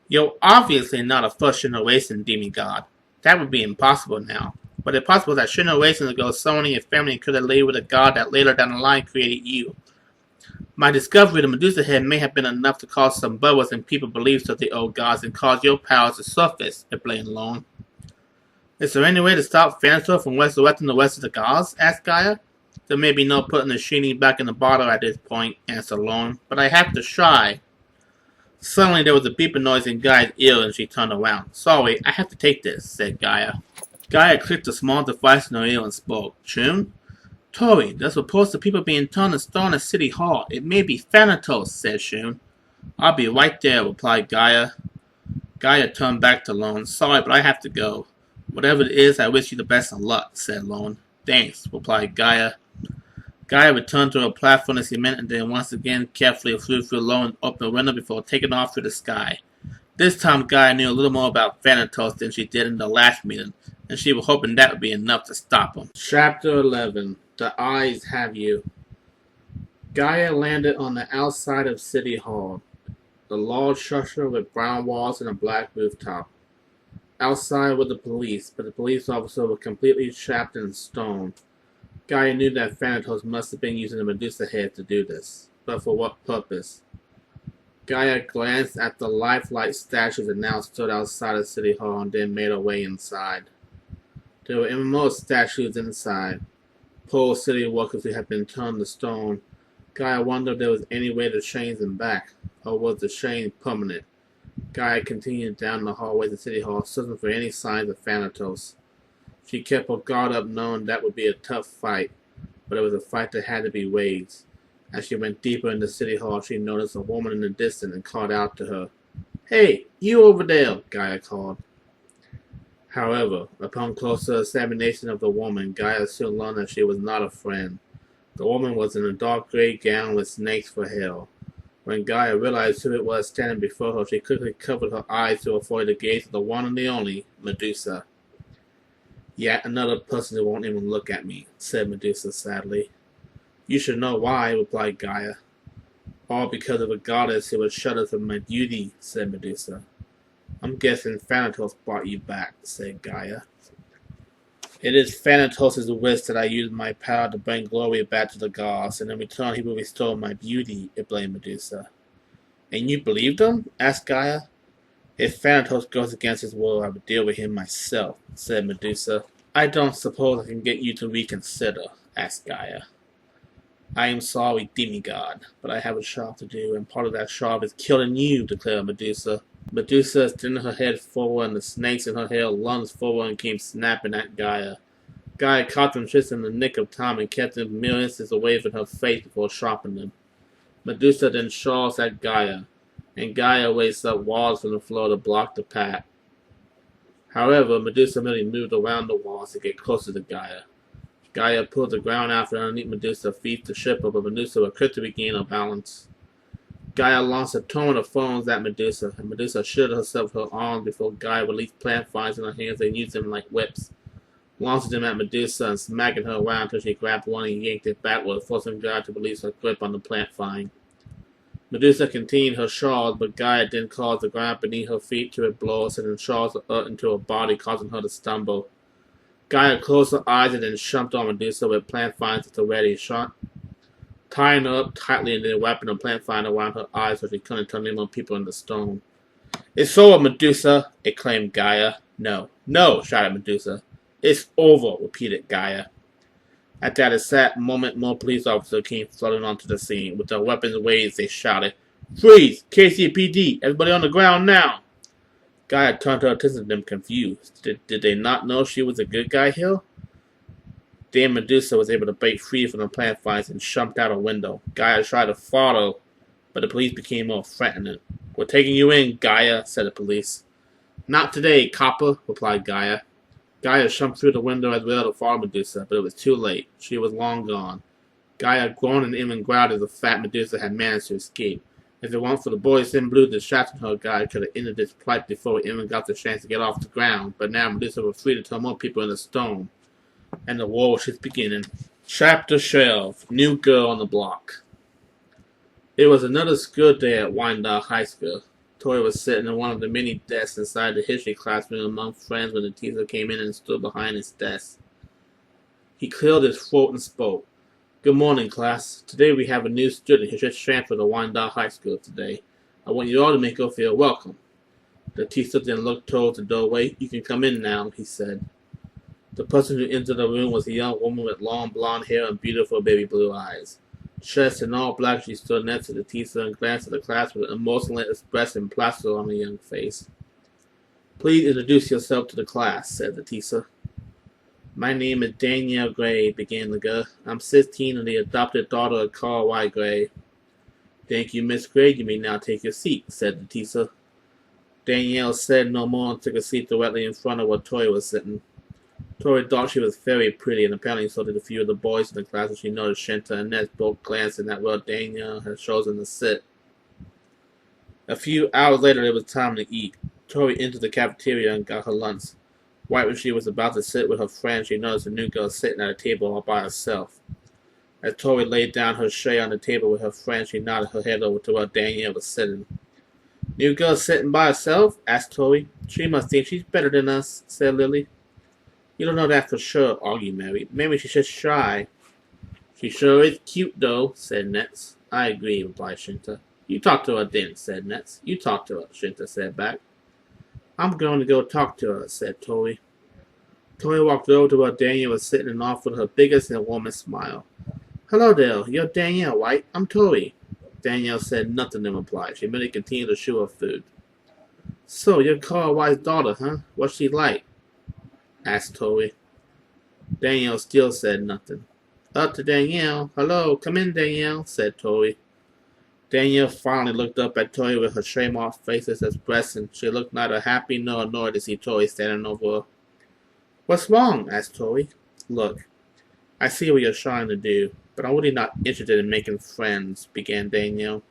You're obviously not a first-generation demigod. That would be impossible now. But it's possible that generations ago someone in your family could have lived with a god that later down the line created you. My discovery of the Medusa head may have been enough to cause some bubbles in people's beliefs of the old gods and cause your powers to surface, explained Lauren. Is there any way to stop Thanatos from resurrecting the rest of the gods? Asked Gaia. There may be no putting the genie back in the bottle at this point, answered Lauren, but I have to try. Suddenly there was a beeping noise in Gaia's ear and she turned around. Sorry, I have to take this, said Gaia. Gaia clicked a small device in her ear and spoke. Shun? Tori, there's reports of people being turned and stolen at City Hall. It may be Thanatos, said Shun. I'll be right there, replied Gaia. Gaia turned back to Lauren. Sorry, but I have to go. Whatever it is, I wish you the best of luck, said Lauren. Thanks, replied Gaia. Gaia returned to her platform of cement and then once again carefully flew through Lauren's open window before taking off through the sky. This time Gaia knew a little more about Thanatos than she did in the last meeting, and she was hoping that would be enough to stop him. Chapter 11. The Eyes Have You. Gaia landed on the outside of City Hall, the large structure with brown walls and a black rooftop. Outside were the police, but the police officer was completely trapped in stone. Gaia knew that Thanatos must have been using the Medusa head to do this, but for what purpose? Gaia glanced at the lifelike statues that now stood outside the city hall and then made her way inside. There were even more statues inside, poor city workers who had been turned to stone. Gaia wondered if there was any way to change them back, or was the change permanent? Gaia continued down the hallway to City Hall, searching for any signs of Thanatos. She kept her guard up, knowing that would be a tough fight, but it was a fight that had to be waged. As she went deeper into City Hall, she noticed a woman in the distance and called out to her. "Hey, you over there!" Gaia called. However, upon closer examination of the woman, Gaia soon learned that she was not a friend. The woman was in a dark gray gown with snakes for hair. When Gaia realized who it was standing before her, she quickly covered her eyes to avoid the gaze of the one and the only, Medusa. "Yet another person who won't even look at me," said Medusa sadly. "You should know why," replied Gaia. "All because of a goddess who was jealous of my beauty," said Medusa. "I'm guessing Thanatos brought you back," said Gaia. "It is Thanatos' wish that I use my power to bring glory back to the gods, and in return he will restore my beauty," explained Medusa. "And you believed him?" asked Gaia. "If Thanatos goes against his will, I will deal with him myself," said Medusa. "I don't suppose I can get you to reconsider," asked Gaia. "I am sorry, demigod, but I have a job to do, and part of that job is killing you," declared Medusa. Medusa extended her head forward, and the snakes in her hair lunged forward and came snapping at Gaia. Gaia caught them just in the nick of time and kept them mere inches away from her face before sharpening them. Medusa then charged at Gaia, and Gaia raised up walls from the floor to block the path. However, Medusa merely moved around the walls to get closer to Gaia. Gaia pulled the ground out from underneath Medusa's feet to ship her, but Medusa was quick to regain her balance. Gaia launched a torrent of thorns at Medusa, and Medusa shielded herself with her arms before Gaia released plant vines in her hands and used them like whips, launching them at Medusa and smacking her around until she grabbed one and yanked it backward, forcing Gaia to release her grip on the plant vine. Medusa continued her charge, but Gaia then caused the ground beneath her feet to explode, sending shards of earth into her body, causing her to stumble. Gaia closed her eyes and then jumped on Medusa with plant vines at the ready shot, tying her up tightly and then wrapping a plant vine around her eyes so she couldn't turn any more people into stone. "It's over, Medusa!" exclaimed Gaia. "No, no!" shouted Medusa. "It's over!" repeated Gaia. At that exact moment, more police officers came flooding onto the scene. With their weapons raised, they shouted, "Freeze! KCPD! Everybody on the ground now!" Gaia turned her attention to them confused. Did they not know she was a good guy here? Then Medusa was able to break free from the plant vines and jumped out a window. Gaia tried to follow, but the police became more threatening. "We're taking you in, Gaia," said the police. "Not today, copper," replied Gaia. Gaia jumped through the window as well to follow Medusa, but it was too late. She was long gone. Gaia groaned and even growled as the fat Medusa had managed to escape. If it weren't for the boys in blue distracting her, Gaia could have ended this plight before it even got the chance to get off the ground, but now Medusa was free to turn more people into stone, and the war was just beginning. Chapter 12: New Girl on the Block. It was another school day at Wyandotte High School. Tori was sitting in one of the many desks inside the history classroom among friends when the teacher came in and stood behind his desk. He cleared his throat and spoke. "Good morning, class. Today we have a new student who just transferred to Wyandotte High School today. I want you all to make her feel welcome." The teacher then looked towards the doorway. "You can come in now," he said. The person who entered the room was a young woman with long blonde hair and beautiful baby blue eyes. Dressed in all black, she stood next to the teacher and glanced at the class with an emotional expression plastered on her young face. "Please introduce yourself to the class," said the teacher. "My name is Danielle Gray," began the girl. "I'm 16 and the adopted daughter of Carl Y. Gray." "Thank you, Miss Gray. You may now take your seat," said the teacher. Danielle said no more and took a seat directly in front of where Tori was sitting. Tori thought she was very pretty, and apparently so did a few of the boys in the class, and she noticed Shinta and Ness both glancing at where Danielle had chosen to sit. A few hours later, it was time to eat. Tori entered the cafeteria and got her lunch. Right when she was about to sit with her friend, she noticed a new girl sitting at a table all by herself. As Tori laid down her tray on the table with her friend, she nodded her head over to where Danielle was sitting. "New girl sitting by herself?" asked Tori. "She must think she's better than us," said Lily. "You don't know that for sure," argued Mary. "Maybe she's just shy." She sure is cute, though, said Nets. I agree, replied Shinta. You talk to her then, said Nets. You talk to her, Shinta said back. I'm going to go talk to her, said Tori. Tori walked over to where Danielle was sitting and offered her biggest and warmest smile. Hello there, you're Danielle, right? I'm Tori. Danielle said nothing in reply. She merely continued to chew her food. So, you're Carl White's daughter, huh? What's she like? Asked Tori. Danielle still said nothing. Up to Danielle. Hello, come in, Danielle, said Tori. Danielle finally looked up at Tori with her shame-off faceless expression. She looked neither happy nor annoyed to see Tori standing over her. What's wrong? Asked Tori. Look, I see what you're trying to do, but I'm really not interested in making friends, began Danielle.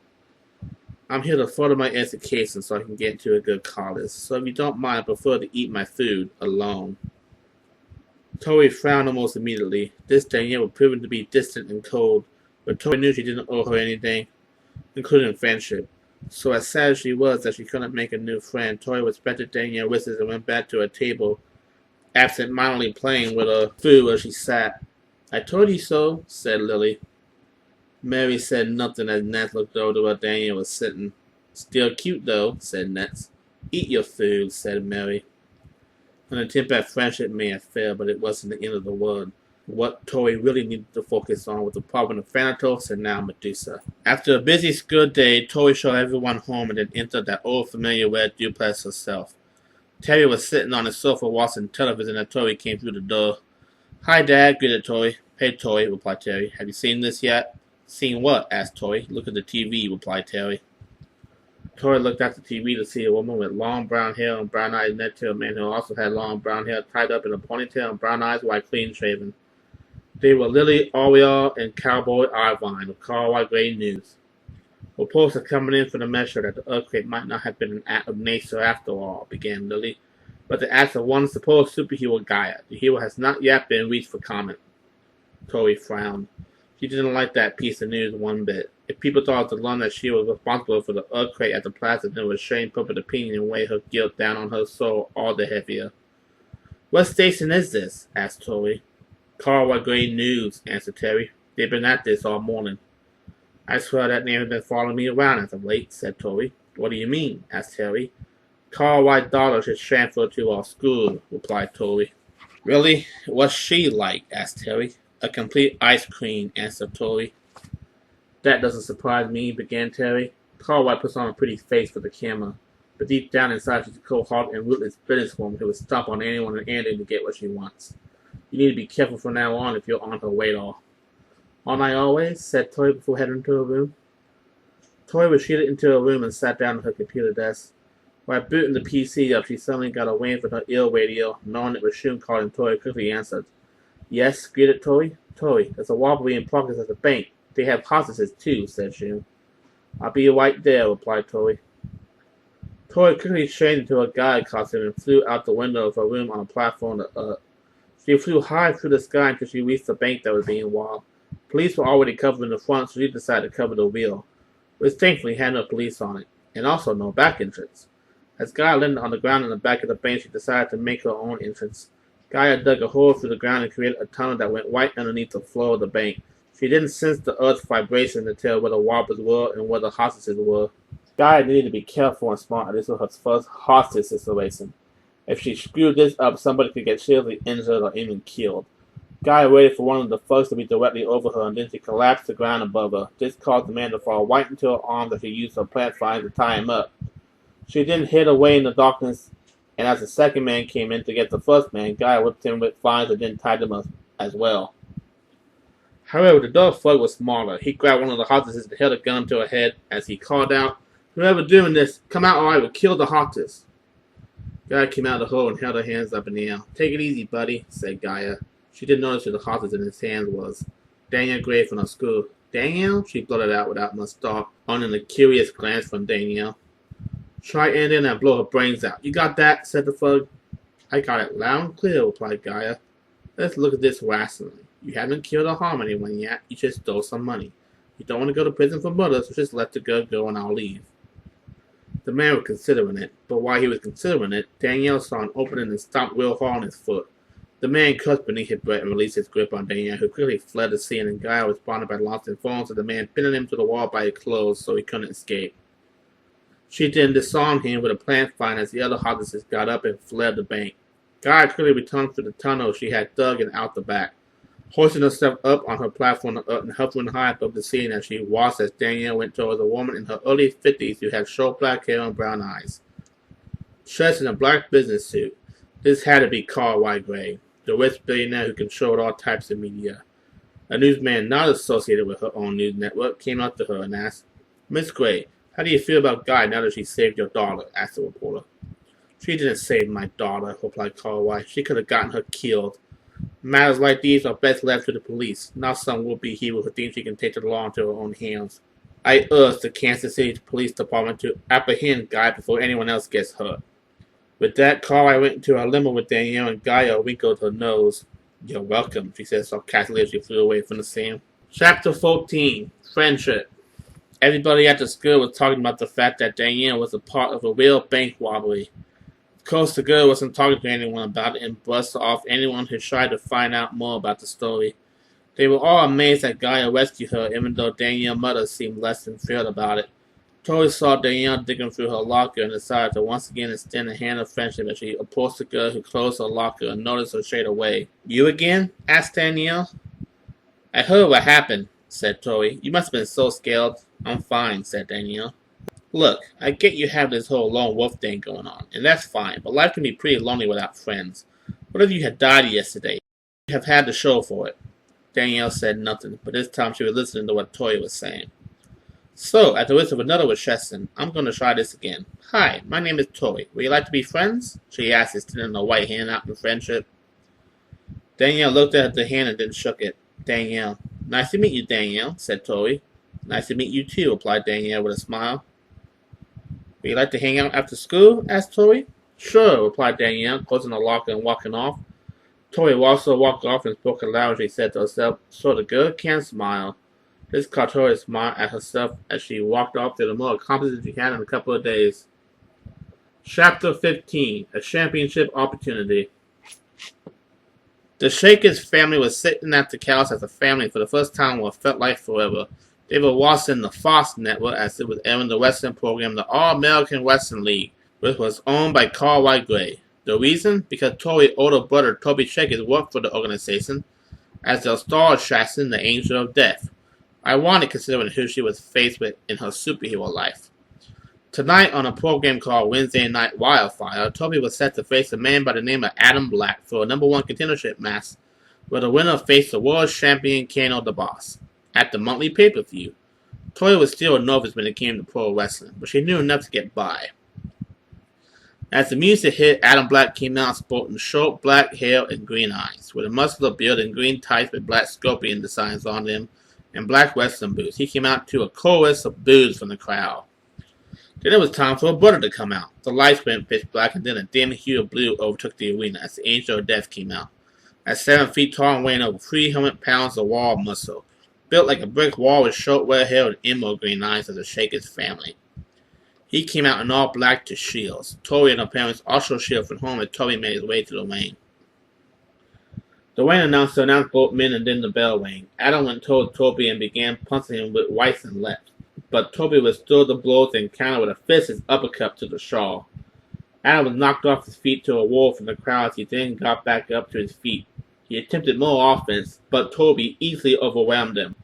I'm here to further my education so I can get into a good college, so if you don't mind, I prefer to eat my food alone. Tori frowned almost immediately. This Danielle was proving to be distant and cold, but Tori knew she didn't owe her anything, including friendship. So as sad as she was that she couldn't make a new friend, Tori respected Danielle's wishes and went back to her table, absent-mindedly playing with her food as she sat. I told you so, said Lily. Mary said nothing as Nets looked over to where Danielle was sitting. Still cute, though, said Nets. Eat your food, said Mary. An attempt at friendship may have failed, but it wasn't the end of the world. What Tori really needed to focus on was the problem of Thanatos and now Medusa. After a busy school day, Tori showed everyone home and then entered that old familiar red duplex herself. Terry was sitting on the sofa watching television as Tori came through the door. Hi, Dad, greeted Tori. Hey, Tori, replied Terry. Have you seen this yet? Seen what? Asked Tori. Look at the TV, replied Terry. Tori looked at the TV to see a woman with long brown hair and brown eyes next to a man who also had long brown hair tied up in a ponytail and brown eyes while clean shaven. They were Lily, Oriole, and Cowboy Irvine of Carl White Gray News. Reports are coming in from the measure that the earthquake might not have been an act of nature after all, began Lily, but the act of one supposed superhero Gaia. The hero has not yet been reached for comment. Tori frowned. She didn't like that piece of news one bit. If people thought to learn that she was responsible for the earthquake at the plaza, then it would shame public opinion and weigh her guilt down on her soul all the heavier. What station is this? Asked Tori. Carl White Gray News, answered Terry. They've been at this all morning. I swear that name has been following me around as of late, said Tori. What do you mean? Asked Terry. Carl White's daughter should transfer to our school, replied Tori. Really? What's she like? Asked Terry. A complete ice cream, answered Tori. That doesn't surprise me, began Terry. Carl White puts on a pretty face for the camera, but deep down inside she's a cold-hearted and ruthless businesswoman who will stomp on anyone and anything to get what she wants. You need to be careful from now on if you're on her radar. Aren't I always? Said Tori before heading into her room. Tori retreated into her room and sat down at her computer desk. While booting the PC up, she suddenly got a wave from her ear radio, knowing it was Shun calling. Tori quickly answered. Yes, greeted Tori. Tori, there's a robbery in progress at the bank. They have hostages too, said Shun. I'll be right there, replied Tori. Tori quickly changed into a Gaia costume and flew out the window of her room on a platform to Earth. She flew high through the sky until she reached the bank that was being robbed. Police were already covering the front, so she decided to cover the wheel, which thankfully had no police on it, and also no back entrance. As Gaia landed on the ground in the back of the bank, she decided to make her own entrance. Gaia dug a hole through the ground and created a tunnel that went right underneath the floor of the bank. She didn't sense the earth's vibration to tell where the robbers were and where the hostages were. Gaia needed to be careful and smart, and this was her first hostage situation. If she screwed this up, somebody could get seriously injured or even killed. Gaia waited for one of the thugs to be directly over her, and then she collapsed to the ground above her. This caused the man to fall right into her arms as she used her plant vines to tie him up. She then hid away in the darkness, and as the second man came in to get the first man, Gaia whipped him with vines and then tied him up as well. However, the third thug was smaller. He grabbed one of the hostages and held a gun to her head as he called out, "Whoever doing this, come out or I will kill the hostage." Gaia came out of the hole and held her hands up in the air. "Take it easy, buddy," said Gaia. She didn't notice who the hostage in his hands was. Danielle Gray from her school. "Danielle?" she blurted out without much thought, earning a curious glance from Danielle. "Try ending and blow her brains out. You got that?" said the thug. "I got it loud and clear," replied Gaia. "Let's look at this rationally. You haven't killed or harmed anyone yet. You just stole some money. You don't want to go to prison for murder, so just let the girl go and I'll leave." The man was considering it, but while he was considering it, Danielle saw an opening and stomped real hard on his foot. The man cursed beneath his breath and released his grip on Danielle, who quickly fled the scene, and Gaia responded by launching phones at the man, pinning him to the wall by his clothes so he couldn't escape. She then disarmed him with a plant vine as the other hostages got up and fled the bank. Gaia quickly returned through the tunnel she had dug and out the back, hoisting herself up on her platform and hovering high above the scene as she watched as Danielle went towards a woman in her early 50s who had short black hair and brown eyes. Dressed in a black business suit, this had to be Carl Whitegray, the rich billionaire who controlled all types of media. A newsman not associated with her own news network came up to her and asked, "Miss Gray, how do you feel about Guy now that she saved your daughter?" asked the reporter. "She didn't save my daughter," replied Carl White. "She could have gotten her killed. Matters like these are best left to the police, not some would-be hero who thinks she can take the law into her own hands. I urge the Kansas City Police Department to apprehend Guy before anyone else gets hurt." With that, Carl White went into her limo with Danielle, and Gaia wrinkled her nose. "You're welcome," she said sarcastically as she flew away from the scene. Chapter 14. Friendship. Everybody at the school was talking about the fact that Danielle was a part of a real bank robbery. Of course, the girl wasn't talking to anyone about it and brushed off anyone who tried to find out more about the story. They were all amazed that Gaia rescued her, even though Danielle's mother seemed less than thrilled about it. Tori saw Danielle digging through her locker and decided to once again extend a hand of friendship as she approached the girl who closed her locker and noticed her straight away. "You again?" asked Danielle. "I heard what happened," said Tori. "You must have been so scared." "I'm fine," said Danielle. "Look, I get you have this whole lone wolf thing going on, and that's fine, but life can be pretty lonely without friends. What if you had died yesterday? You have had the show for it." Danielle said nothing, but this time she was listening to what Tori was saying. "So, at the risk of another rejection, I'm going to try this again. Hi, my name is Tori. Would you like to be friends?" she asked, extending her white hand out in friendship. Danielle looked at the hand and then shook it. "Danielle." "Nice to meet you, Danielle," said Tori. "Nice to meet you too," replied Danielle with a smile. "Would you like to hang out after school?" asked Tori. "Sure," replied Danielle, closing the locker and walking off. Tori also walked off and spoke aloud as she said to herself, "So the girl can smile." This caused Tori to smile at herself as she walked off to the more accomplishments she had in a couple of days. Chapter 15. A Championship Opportunity. The Shakers family was sitting at the couch as a family for the first time in what felt like forever. They were watching the Fox network as it was airing the wrestling program, the All-American Wrestling League, which was owned by Carl Whitegray. The reason? Because Tori's older brother, Toby Shakers, worked for the organization as their star assassin, the Angel of Death. Ironic considering who she was faced with in her superhero life. Tonight on a program called Wednesday Night Wildfire, Toby was set to face a man by the name of Adam Black for a #1 contendership match, where the winner faced the world champion Kano the Boss. At the monthly pay-per-view, Tori was still nervous when it came to pro wrestling, but she knew enough to get by. As the music hit, Adam Black came out sporting short black hair and green eyes, with a muscular build and green tights with black scorpion designs on them and black wrestling boots. He came out to a chorus of boos from the crowd. Then it was time for a brother to come out. The lights went pitch black, and then a dim hue of blue overtook the arena as the Angel of Death came out. At 7 feet tall and weighing over 300 pounds of wall muscle, built like a brick wall with short red hair and emerald green eyes of the Shakers family. He came out in all black to shields. Tori and her parents also shielded from home as Tori made his way to the ring. The ring announcer announced both men and then the bell rang. Adam went toward Toby and began punching him with right and left, but Toby withstood the blows and countered with a fist and uppercut to the shaw. Adam was knocked off his feet to a wall from the crowd as he then got back up to his feet. He attempted more offense, but Toby easily overwhelmed him,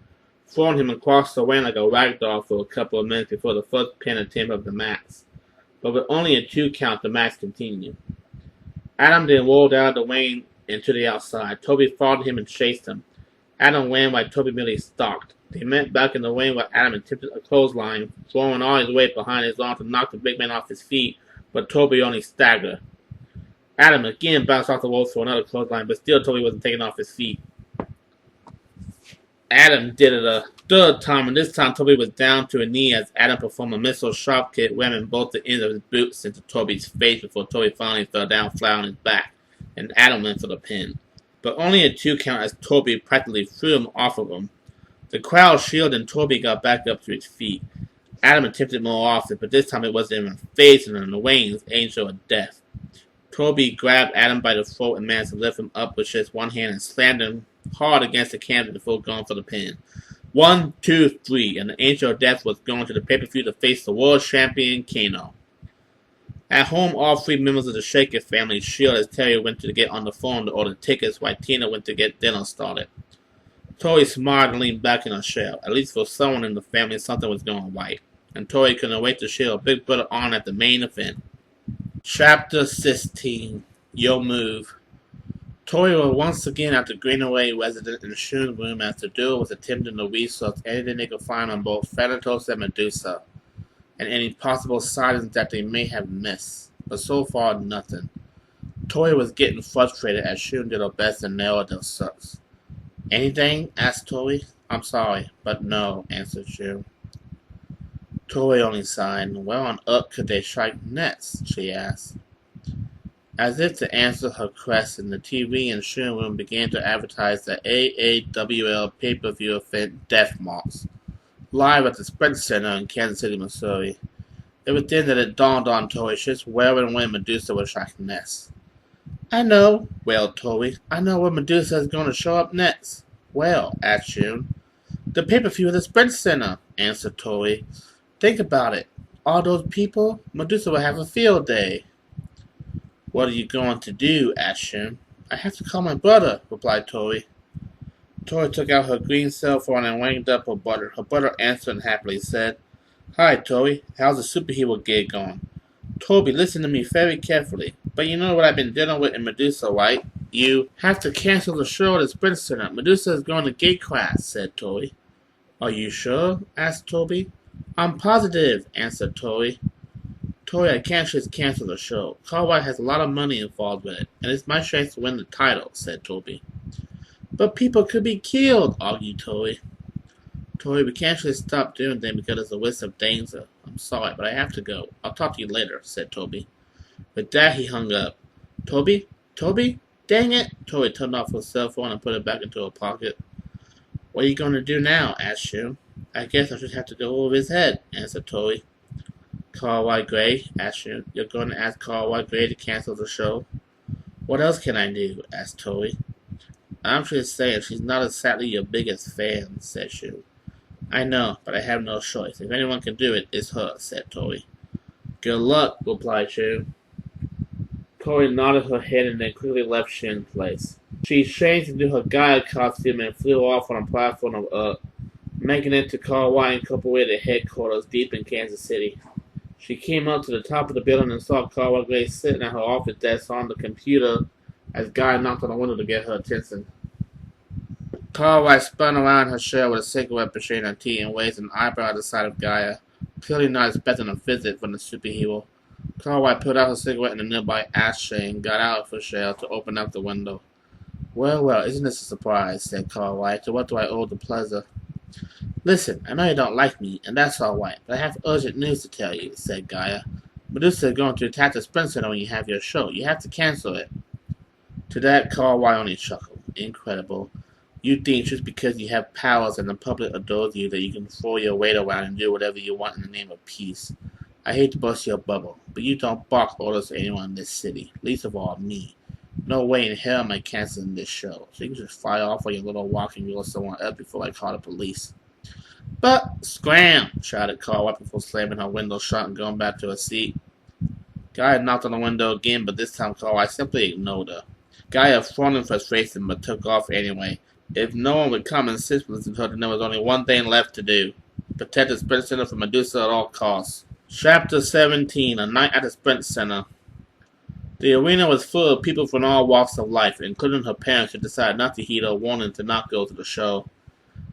throwing him across the ring like a rag doll for a couple of minutes before the first pin attempt of the match. But with only a 2 count, the match continued. Adam then rolled out of the ring and to the outside. Toby followed him and chased him. Adam ran while Toby merely stalked. They met back in the ring where Adam attempted a clothesline, throwing all his weight behind his arm to knock the big man off his feet, but Toby only staggered. Adam again bounced off the ropes for another clothesline, but still Toby wasn't taking off his feet. Adam did it a third time, and this time Toby was down to a knee as Adam performed a missile sharp kick, ramming both the ends of his boots into Toby's face before Toby finally fell down flat on his back, and Adam went for the pin. But only a 2 count as Toby practically threw him off of him. The crowd shielded and Toby got back up to his feet. Adam attempted more offense, but this time it wasn't even facing him, the Wayne's Angel of Death. Toby grabbed Adam by the throat and managed to lift him up with just one hand and slammed him hard against the canvas before going for the pin. 1, 2, 3, and the Angel of Death was going to the pay-per-view to face the world champion Kano. At home, all three members of the Shaker family shield as Terry went to get on the phone to order tickets while Tina went to get dinner started. Tori smiled and leaned back in her shell. At least for someone in the family, something was going right. And Tori couldn't wait to shield Big Brother on at the main event. Chapter 16. Your Move. Tori was once again at the Greenaway resident in Shun's room as the duo was attempting to research anything they could find on both Thanatos and Medusa, and any possible sightings that they may have missed. But so far, nothing. Tori was getting frustrated as Shun did her best to narrow their search. Anything? Asked Tori. I'm sorry, but no, answered Shun. Tori only sighed. Where on earth could they strike next? She asked. As if to answer her question, the TV in Shun's room began to advertise the AAWL pay-per-view event Death Marks, live at the Sprint Center in Kansas City, Missouri. It was then that it dawned on Tori just where and when Medusa would strike next. I know, wailed Tori. I know where Medusa is going to show up next. Well, asked Shun. The pay-per-view at the Sprint Center, answered Tori. Think about it. All those people, Medusa will have a field day. What are you going to do? Asked Shun. I have to call my brother, replied Tori. Tori took out her green cell phone and rang up her brother. Her brother answered and happily said, Hi, Tori. How's the superhero gig going? Toby, listen to me very carefully. But you know what I've been dealing with in Medusa, right? You have to cancel the show at the Sprint Center. Medusa is going to gatecrash, said Tori. Are you sure? Asked Toby. I'm positive, answered Tori. Tori, I can't just cancel the show. Carl White has a lot of money involved with it, and it's my chance to win the title, said Toby. But people could be killed, argued Tori. Tori, we can't just stop doing things because there's a risk of danger. I'm sorry, but I have to go. I'll talk to you later, said Toby. With that, he hung up. Toby? Dang it! Tori turned off her cell phone and put it back into her pocket. What are you going to do now? Asked Shun. I guess I just have to go over his head, answered Tori. Carl White Gray? Asked Shun. You're going to ask Carl White Gray to cancel the show? What else can I do? Asked Tori. I'm just saying she's not exactly your biggest fan, said Shun. I know, but I have no choice. If anyone can do it, it's her, said Tori. Good luck, replied Shun. Tori nodded her head and then quickly left Shun's place. She changed into her Gaia costume and flew off on a platform of Earth, making it to Carl White Incorporated headquarters deep in Kansas City. She came up to the top of the building and saw Carl White Gray sitting at her office desk on the computer as Gaia knocked on the window to get her attention. Carl White spun around her chair with a cigarette machine and tea and raised an eyebrow at the sight of Gaia, clearly not expecting a visit from the superhero. Carl White put out her cigarette in a nearby ashtray and got out of her chair to open up the window. Well, isn't this a surprise, said Carl White. To what do I owe the pleasure? Listen, I know you don't like me, and that's all right, but I have urgent news to tell you, said Gaia. Medusa is going to attack the Sprint Center when you have your show. You have to cancel it. To that, Carl White only chuckled. Incredible. You think just because you have powers and the public adores you that you can throw your weight around and do whatever you want in the name of peace. I hate to bust your bubble, but you don't bark orders to anyone in this city, least of all me. No way in hell am I canceling this show, so you can just fly off on your little walk and go somewhere else before I call the police. But, scram! Shouted Carl White before slamming her window shut and going back to her seat. Gaia knocked on the window again, but this time Carl White simply ignored her. Gaia frowned in frustration, but took off anyway. If no one would come and sit with her, then there was only one thing left to do. Protect the Sprint Center from Medusa at all costs. Chapter 17. A Night at the Sprint Center. The arena was full of people from all walks of life, including her parents who decided not to heed her warning to not go to the show.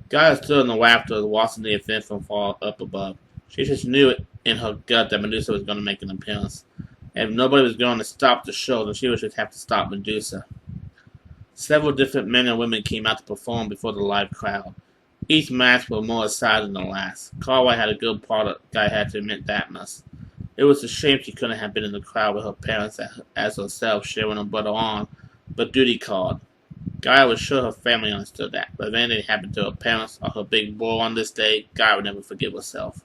Gaia stood in the rafters watching the event from far up above. She just knew it in her gut that Medusa was going to make an appearance. And if nobody was going to stop the show, then she would just have to stop Medusa. Several different men and women came out to perform before the live crowd. Each match was more exciting than the last. Carl White had a good part of Gaia had to admit that much. It was a shame she couldn't have been in the crowd with her parents as herself cheering her brother on, but duty called. Gaia was sure her family understood that, but if anything happened to her parents or her big bro on this day, Gaia would never forgive herself.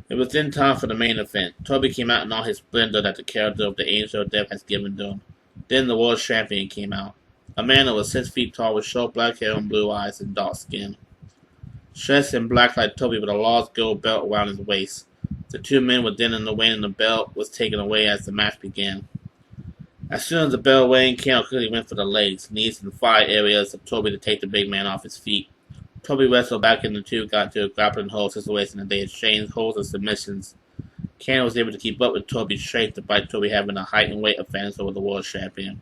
It was in time for the main event. Toby came out in all his splendor that the character of the Angel of Death has given to him. Then the world champion came out. A man that was 6 feet tall with short black hair and blue eyes and dark skin. Dressed in black like Toby with a large gold belt around his waist. The two men were then in the ring and the belt was taken away as the match began. As soon as the bell rang, Kano quickly went for the legs, knees, and thigh areas of Toby to take the big man off his feet. Toby wrestled back and the two got into a grappling hold situation and they exchanged holds and submissions. Kano was able to keep up with Toby's strength despite Toby having a height and weight advantage over the world champion.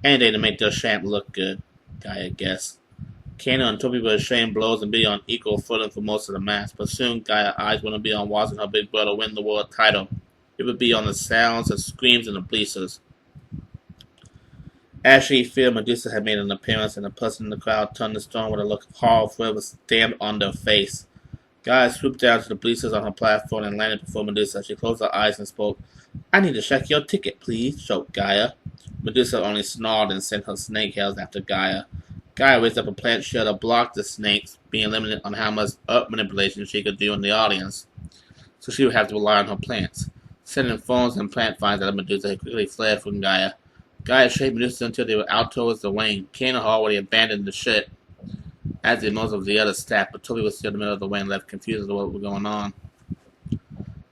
Any day to make their champ look good, Gaia guessed. Kano and Toby were exchanging blows and be on equal footing for most of the match, but soon Gaia's eyes wouldn't be on watching her big brother win the world title. It would be on the sounds and screams and the bleachers. As she feared, Medusa had made an appearance, and the person in the crowd turned to stone with a look of horror for it was stamped on their face. Gaia swooped down to the bleachers on her platform and landed before Medusa. She closed her eyes and spoke. "I need to check your ticket, please," choked Gaia. Medusa only snarled and sent her snake hails after Gaia. Gaia raised up a plant shield to block the snakes, being limited on how much earth manipulation she could do in the audience. So she would have to rely on her plants. Sending thorns and plant vines at Medusa, who quickly fled from Gaia. Gaia chased Medusa until they were out towards the wing. Kano had already abandoned the ship, as did most of the other staff, but Toby was still in the middle of the wing, left confused as to what was going on.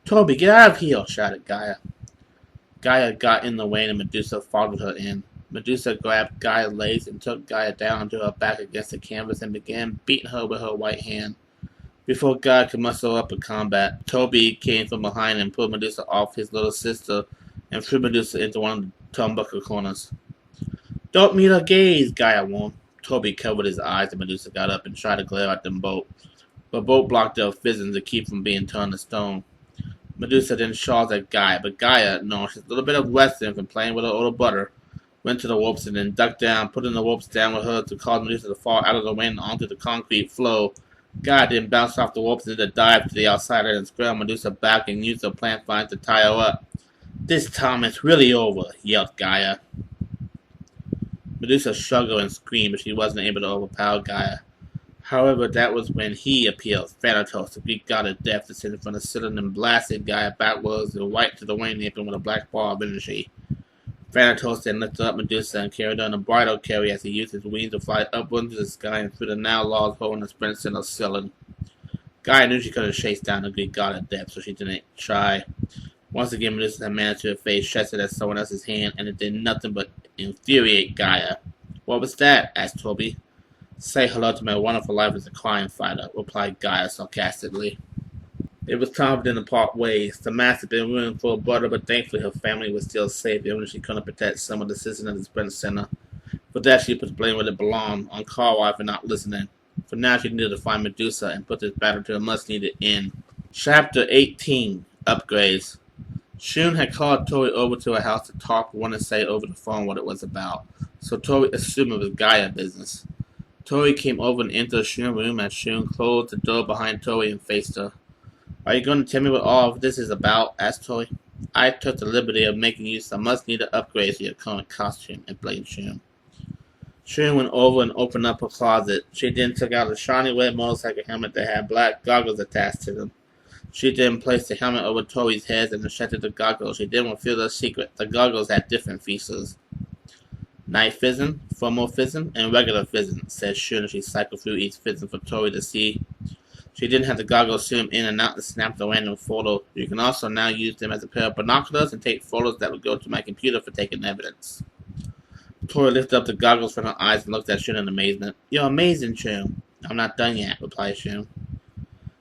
"Toby, get out of here!" shouted Gaia. Gaia got in the wing and Medusa followed her in. Medusa grabbed Gaia's legs and took Gaia down onto her back against the canvas and began beating her with her right hand. Before Gaia could muscle up a combat, Toby came from behind and pulled Medusa off his little sister and threw Medusa into one of the turnbuckle corners. "Don't meet her gaze," Gaia warned. Toby covered his eyes and Medusa got up and tried to glare at them both, but both blocked their fizzing to keep from being turned to stone. Medusa then charged at Gaia, but Gaia, knowing she's a little bit of wrestling from playing with her older brother, went to the ropes and then ducked down, putting the ropes down with her to cause Medusa to fall out of the wind onto the concrete floor. Gaia then bounced off the ropes and did a dive to the outside and scrambled Medusa back and used her plant vines to tie her up. "This time it's really over," yelled Gaia. Medusa struggled and screamed, but she wasn't able to overpower Gaia. However, that was when he appeared, Thanatos, the Greek god of death, descended from the ceiling and blasted Gaia backwards and right to the wing apron with a black ball of energy. Thanatos then lifted up Medusa and carried her in a bridal carry as he used his wings to fly upward into the sky and through the now large hole in the sprint center ceiling. Gaia knew she couldn't chase down the Greek god of death, so she didn't try. Once again, Medusa had managed to face chested at someone else's hand, and it did nothing but infuriate Gaia. "What was that?" asked Toby. "Say hello to my wonderful life as a crime fighter," replied Gaia sarcastically. It was time for them to part ways. The match had been ruined for her brother, but thankfully her family was still safe, even if she couldn't protect some of the citizens of the Sprint Center. For that, she put the blame where it belonged, on Cartwright for not listening. For now, she needed to find Medusa and put this battle to a much-needed end. Chapter 18, Upgrades. Shun had called Tori over to her house to talk, wanted to say over the phone what it was about, so Tori assumed it was Gaia business. Tori came over and entered Shun's room as Shun closed the door behind Tori and faced her. "Are you going to tell me what all of this is about?" asked Tori. "I took the liberty of making you some much-needed upgrades to your current costume," explained Shun. Shun went over and opened up her closet. She then took out a shiny red motorcycle helmet that had black goggles attached to them. She then placed the helmet over Tori's head and injected the goggles. She then revealed her secret. The goggles had different features. "Night vision, thermal vision, and regular vision," said Shun as she cycled through each vision for Tori to see. She didn't have the goggles zoom in and out to snap the random photo. You can also now use them as a pair of binoculars and take photos that will go to my computer for taking evidence. Tori lifted up the goggles from her eyes and looked at Shun in amazement. "You're amazing, Shun." "I'm not done yet," replied Shun.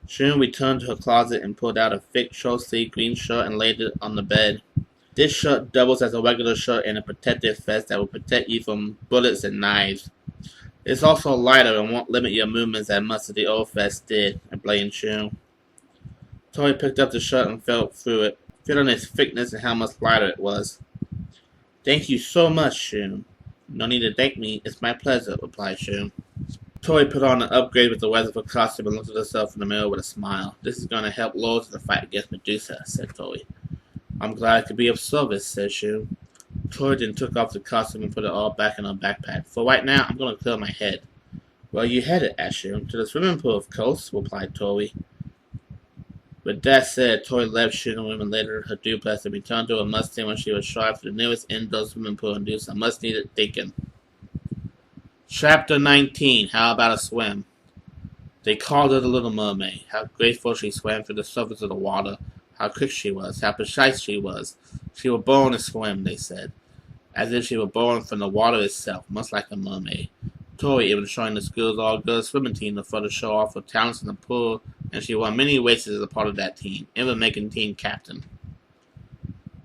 Shun returned to her closet and pulled out a thick short-sleeved green shirt and laid it on the bed. This shirt doubles as a regular shirt and a protective vest that will protect you from bullets and knives. It's also lighter and won't limit your movements as much as the old vest did, explained Shun. Tori picked up the shirt and felt through it, feeling its thickness and how much lighter it was. "Thank you so much, Shun." "No need to thank me. It's my pleasure," replied Shun. Tori put on an upgrade with the rest of her costume and looked at herself in the mirror with a smile. "This is going to help loads in the fight against Medusa," said Tori. "I'm glad I could be of service," said Shun. Tori then took off the costume and put it all back in her backpack. "For right now, I'm going to clear my head." "Where are you headed?" asked Shun. "To the swimming pool, of course," replied Tori. With that said, Tori left shooting women later her duplex and returned to her Mustang when she was shot to the nearest indoor swimming pool and do some much-needed thinking. Chapter 19, How About a Swim? They called her the Little Mermaid. How graceful she swam through the surface of the water. How quick she was. How precise she was. She was born to swim, they said. As if she were born from the water itself, much like a mermaid. Tori even joined the school's all-girls swimming team to further show off her talents in the pool, and she won many races as a part of that team, even making team captain.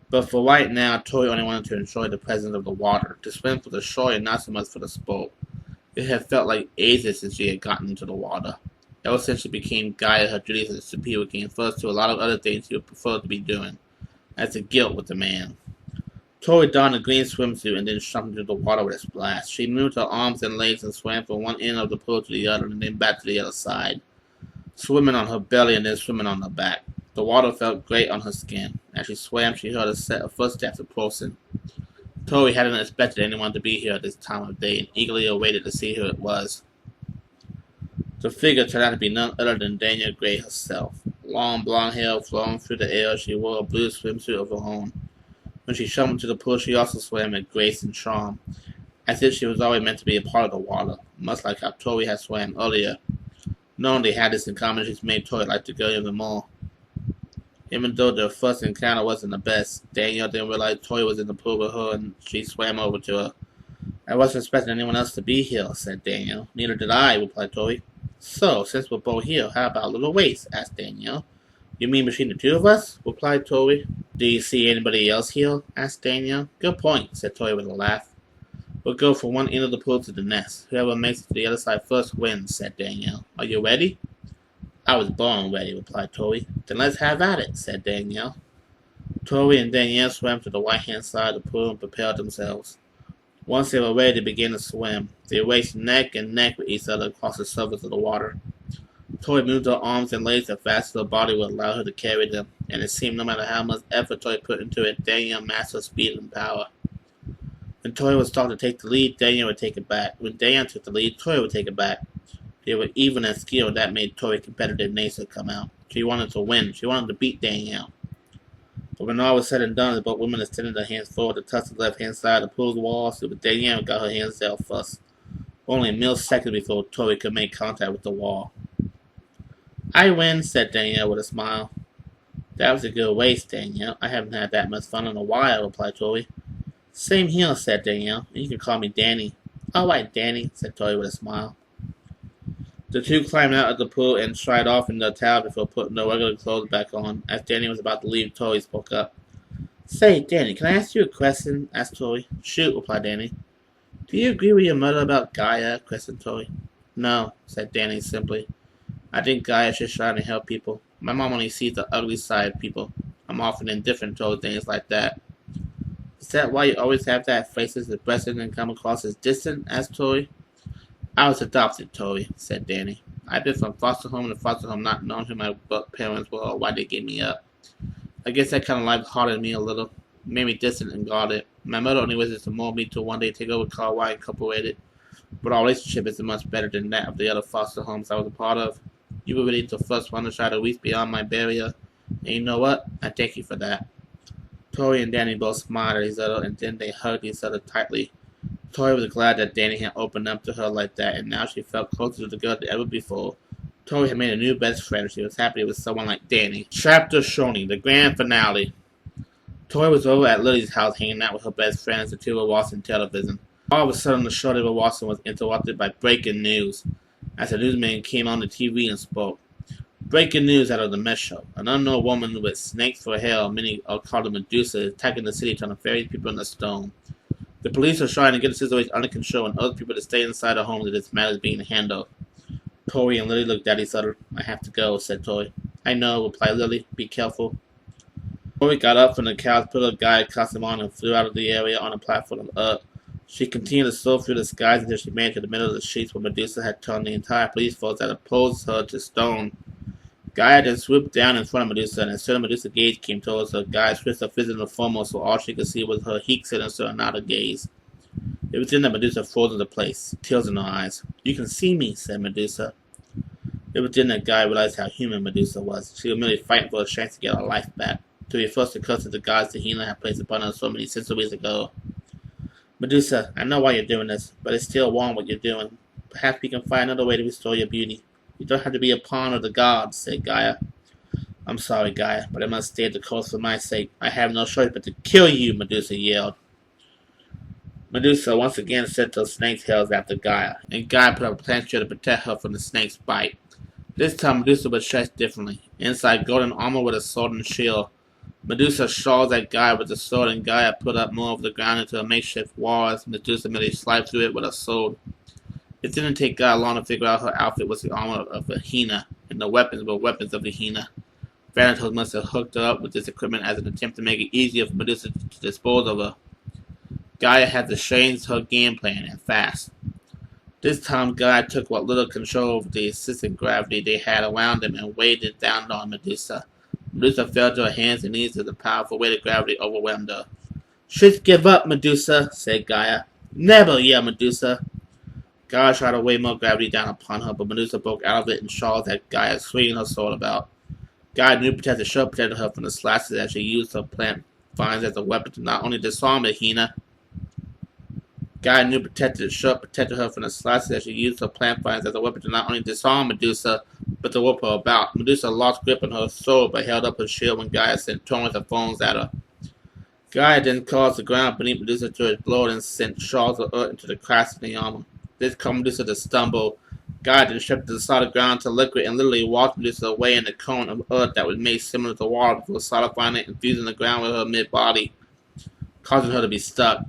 But for right now, Tori only wanted to enjoy the presence of the water, to swim for the joy and not so much for the sport. It had felt like ages since she had gotten into the water. Ever since she became Gaia, her duties as a superior came first to a lot of other things she would prefer to be doing, as a guilt with the man. Tori donned a green swimsuit and then jumped into the water with a splash. She moved her arms and legs and swam from one end of the pool to the other and then back to the other side, swimming on her belly and then swimming on her back. The water felt great on her skin. As she swam, she heard a set of footsteps approaching. Tori hadn't expected anyone to be here at this time of day and eagerly awaited to see who it was. The figure turned out to be none other than Daniel Gray herself. Long blonde hair flowing through the air, she wore a blue swimsuit of her own. When she jumped into the pool, she also swam with grace and charm, as if she was always meant to be a part of the water, much like how Tori had swam earlier. Knowing they had this in common, she's made Tori like the girl even more. Even though their first encounter wasn't the best, Danielle didn't realize Tori was in the pool with her and she swam over to her. I wasn't expecting anyone else to be here, said Danielle. Neither did I, replied Tori. So, since we're both here, how about a little race? Asked Danielle. You mean between the two of us? Replied Tori. Do you see anybody else here? Asked Danielle. Good point, said Tori with a laugh. We'll go from one end of the pool to the next. Whoever makes it to the other side first wins, said Danielle. Are you ready? I was born ready, replied Tori. Then let's have at it, said Danielle. Tori and Danielle swam to the right-hand side of the pool and prepared themselves. Once they were ready to begin to swim, they raced neck and neck with each other across the surface of the water. Tori moved her arms and legs as fast as her body would allow her to carry them, and it seemed no matter how much effort Tori put into it, Danielle mastered speed and power. When Tori was taught to take the lead, Danielle would take it back. When Danielle took the lead, Tori would take it back. They were even in skill, and that made Tori's competitive nature come out. She wanted to win. She wanted to beat Danielle. But when all was said and done, both women extended their hands forward to touch the left-hand side of the pool's wall, so Danielle got her hands out first, only a millisecond before Tori could make contact with the wall. I win, said Danielle with a smile. That was a good race, Danielle. I haven't had that much fun in a while, replied Tori. Same here, said Danielle. You can call me Danny. All right, Danny, said Tori with a smile. The two climbed out of the pool and tried off in their towel before putting their regular clothes back on. As Danny was about to leave, Tori spoke up. Say, Danny, can I ask you a question? Asked Tori. Shoot, replied Danny. Do you agree with your mother about Gaia? Questioned Tori. No, said Danny simply. I think Gaia should try to help people. My mom only sees the ugly side of people. I'm often indifferent toward things like that. Is that why you always have that face as depressing and come across as distant? Asked Tori. I was adopted, Tori, said Danny. I've been from foster home to foster home not knowing who my parents were or why they gave me up. I guess that kind of life hardened me a little, made me distant and guarded. My mother only wishes to mold me to one day take over Kauai Incorporated, but our relationship is much better than that of the other foster homes I was a part of. You were really the first one to try to reach beyond my barrier, and you know what? I thank you for that. Tori and Danny both smiled at each other, and then they hugged each other tightly. Tori was glad that Danny had opened up to her like that, and now she felt closer to the girl than ever before. Tori had made a new best friend, and she was happy with someone like Danny. Chapter Shoni, the grand finale. Tori was over at Lily's house hanging out with her best friend as the two were watching television. All of a sudden, the show they were watching was interrupted by breaking news, as the newsman came on the TV and spoke. Breaking news out of the Met show. An unknown woman with snakes for hair, many are called Medusa, is attacking the city trying to ferry people in the stone. The police are trying to get the situation under control and other people to stay inside the home that this matter is being handled. Tori and Lily looked at each other. I have to go, said Tori. I know, replied Lily. Be careful. Tori got up from the couch, put her Gaia costume on, and flew out of the area on a platform of Earth. She continued to soar through the skies until she made it to the middle of the sheets where Medusa had turned the entire police force that opposed her to stone. Gaia then swooped down in front of Medusa, and as soon as Medusa's gaze came towards her, Gaia switched her physical foremost so all she could see was her heat-sinister and not her gaze. It was then that Medusa froze into place, tears in her eyes. You can see me, said Medusa. It was then that Guy realized how human Medusa was. She was merely fighting for a chance to get her life back, to be forced to curse the gods that Hina had placed upon her so many centuries ago. Medusa, I know why you're doing this, but it's still wrong what you're doing. Perhaps we can find another way to restore your beauty. You don't have to be a pawn of the gods, said Gaia. I'm sorry, Gaia, but I must stay at the coast for my sake. I have no choice but to kill you, Medusa yelled. Medusa once again sent those snake's tails after Gaia, and Gaia put up a plan to protect her from the snake's bite. This time Medusa was dressed differently. Inside golden armor with a sword and shield. Medusa shawls at Gaia with the sword, and Gaia put up more of the ground into a makeshift wall as Medusa merely sliced through it with a sword. It didn't take Gaia long to figure out her outfit was the armor of a Hina, and the weapons were weapons of the Hina. Thanatos must have hooked her up with this equipment as an attempt to make it easier for Medusa to dispose of her. Gaia had to change her game plan, and fast. This time Gaia took what little control of the assistant gravity they had around them and weighed it down on Medusa. Medusa fell to her hands and knees as the powerful weight of gravity overwhelmed her. Just give up, Medusa, said Gaia. Never, yelled Medusa. Gaia tried to weigh more gravity down upon her, but Medusa broke out of it and shawled at Gaia, swinging her sword about. Gaia knew protected shield protected her from the slashes as she used her plant vines as a weapon to not only disarm the Hina. Gaia knew protected shield protected her from the slashes as she used her plant vines as a weapon to not only disarm Medusa, but to whip her about. Medusa lost grip on her sword but held up her shield when Gaia sent torrents of thorns at her. Gaia then caused the ground beneath Medusa to explode and sent shards of earth into the cracks in the armor. This caused Medusa to stumble. Gaia then stripped the solid ground to liquid and literally walked Medusa away in a cone of earth that was made similar to water before solidifying it and fusing the ground with her mid-body, causing her to be stuck.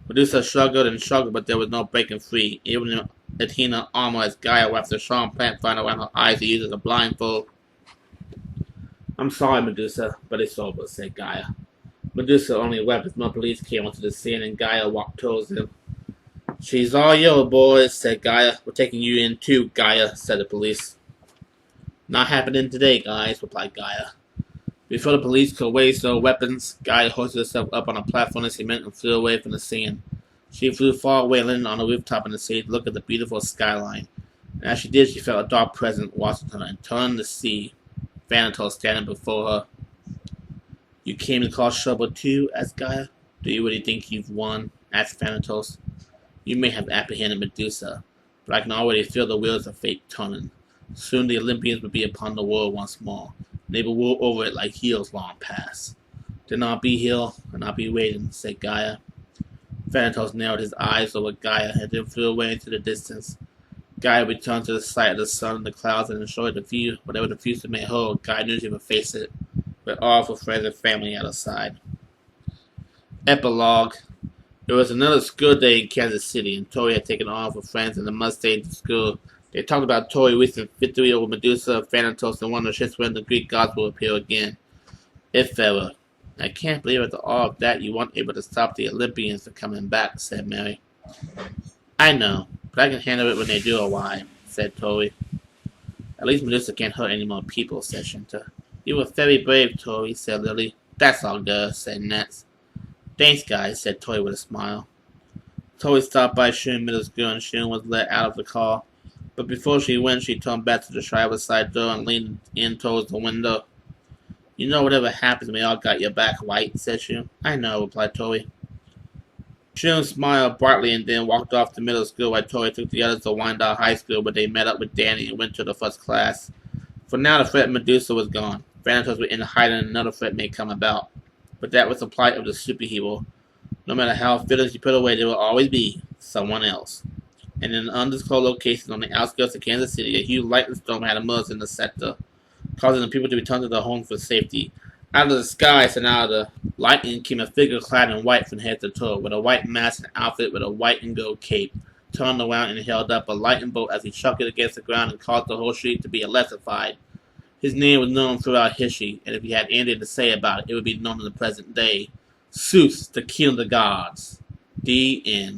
Medusa struggled and struggled, but there was no breaking free, even in Athena armor as Gaia wrapped a strong plant vine around her eyes to use as a blindfold. I'm sorry, Medusa, but it's over, said Gaia. Medusa only wept as more police came onto the scene and Gaia walked towards them. She's all yours, boys, said Gaia. We're taking you in too, Gaia, said the police. Not happening today, guys, replied Gaia. Before the police could waste their weapons, Gaia hoisted herself up on a platform of cement and flew away from the scene. She flew far away, landing on the rooftop in the city to look at the beautiful skyline. And as she did, she felt a dark presence watching her and turned to see Thanatos standing before her. You came to cause trouble too, asked Gaia. Do you really think you've won? Asked Thanatos. You may have apprehended Medusa, but I can already feel the wheels of fate turning. Soon the Olympians will be upon the world once more. They will rule over it like heels long past. Then I'll be here, and I'll be waiting, said Gaia. Thanatos narrowed his eyes over Gaia and then flew away into the distance. Gaia returned to the sight of the sun and the clouds and enjoyed the view. Whatever the future may hold, Gaia knew she would face it, with all of her friends and family at her side. Epilogue. It was another school day in Kansas City, and Tori had taken all of her friends and the Mustang to school. They talked about Tori's recent victory over Medusa, Thanatos, and wondered just when the Greek gods will appear again. If ever. I can't believe after all of that you weren't able to stop the Olympians from coming back, said Mary. I know, but I can handle it when they do arrive, said Tori. At least Medusa can't hurt any more people, said Shinta. You were very brave, Tori, said Lily. That's all good, said Nets. Thanks, guys, said Tori with a smile. Tori stopped by Shun Middle School and Shun was let out of the car. But before she went, she turned back to the driver's side door and leaned in towards the window. You know whatever happens, we all got your back, White, said Shun. I know, replied Tori. Shun smiled brightly and then walked off to middle school while Tori took the others to Wyandotte High School where they met up with Danny and went to the first class. For now, the threat Medusa was gone. Thanatos was in hiding and another threat may come about. But that was the plight of the superhero. No matter how feelings you put away, there will always be someone else. And in an undisclosed location on the outskirts of Kansas City, a huge lightning storm had emerged in the sector, causing the people to return to their homes for safety. Out of the skies and out of the lightning came a figure clad in white from head to toe, with a white mask and outfit with a white and gold cape, turned around and held up a lightning bolt as he struck it against the ground and caused the whole street to be electrified. His name was known throughout history, and if he had anything to say about it, it would be known in the present day. Zeus, the king of the gods. The end.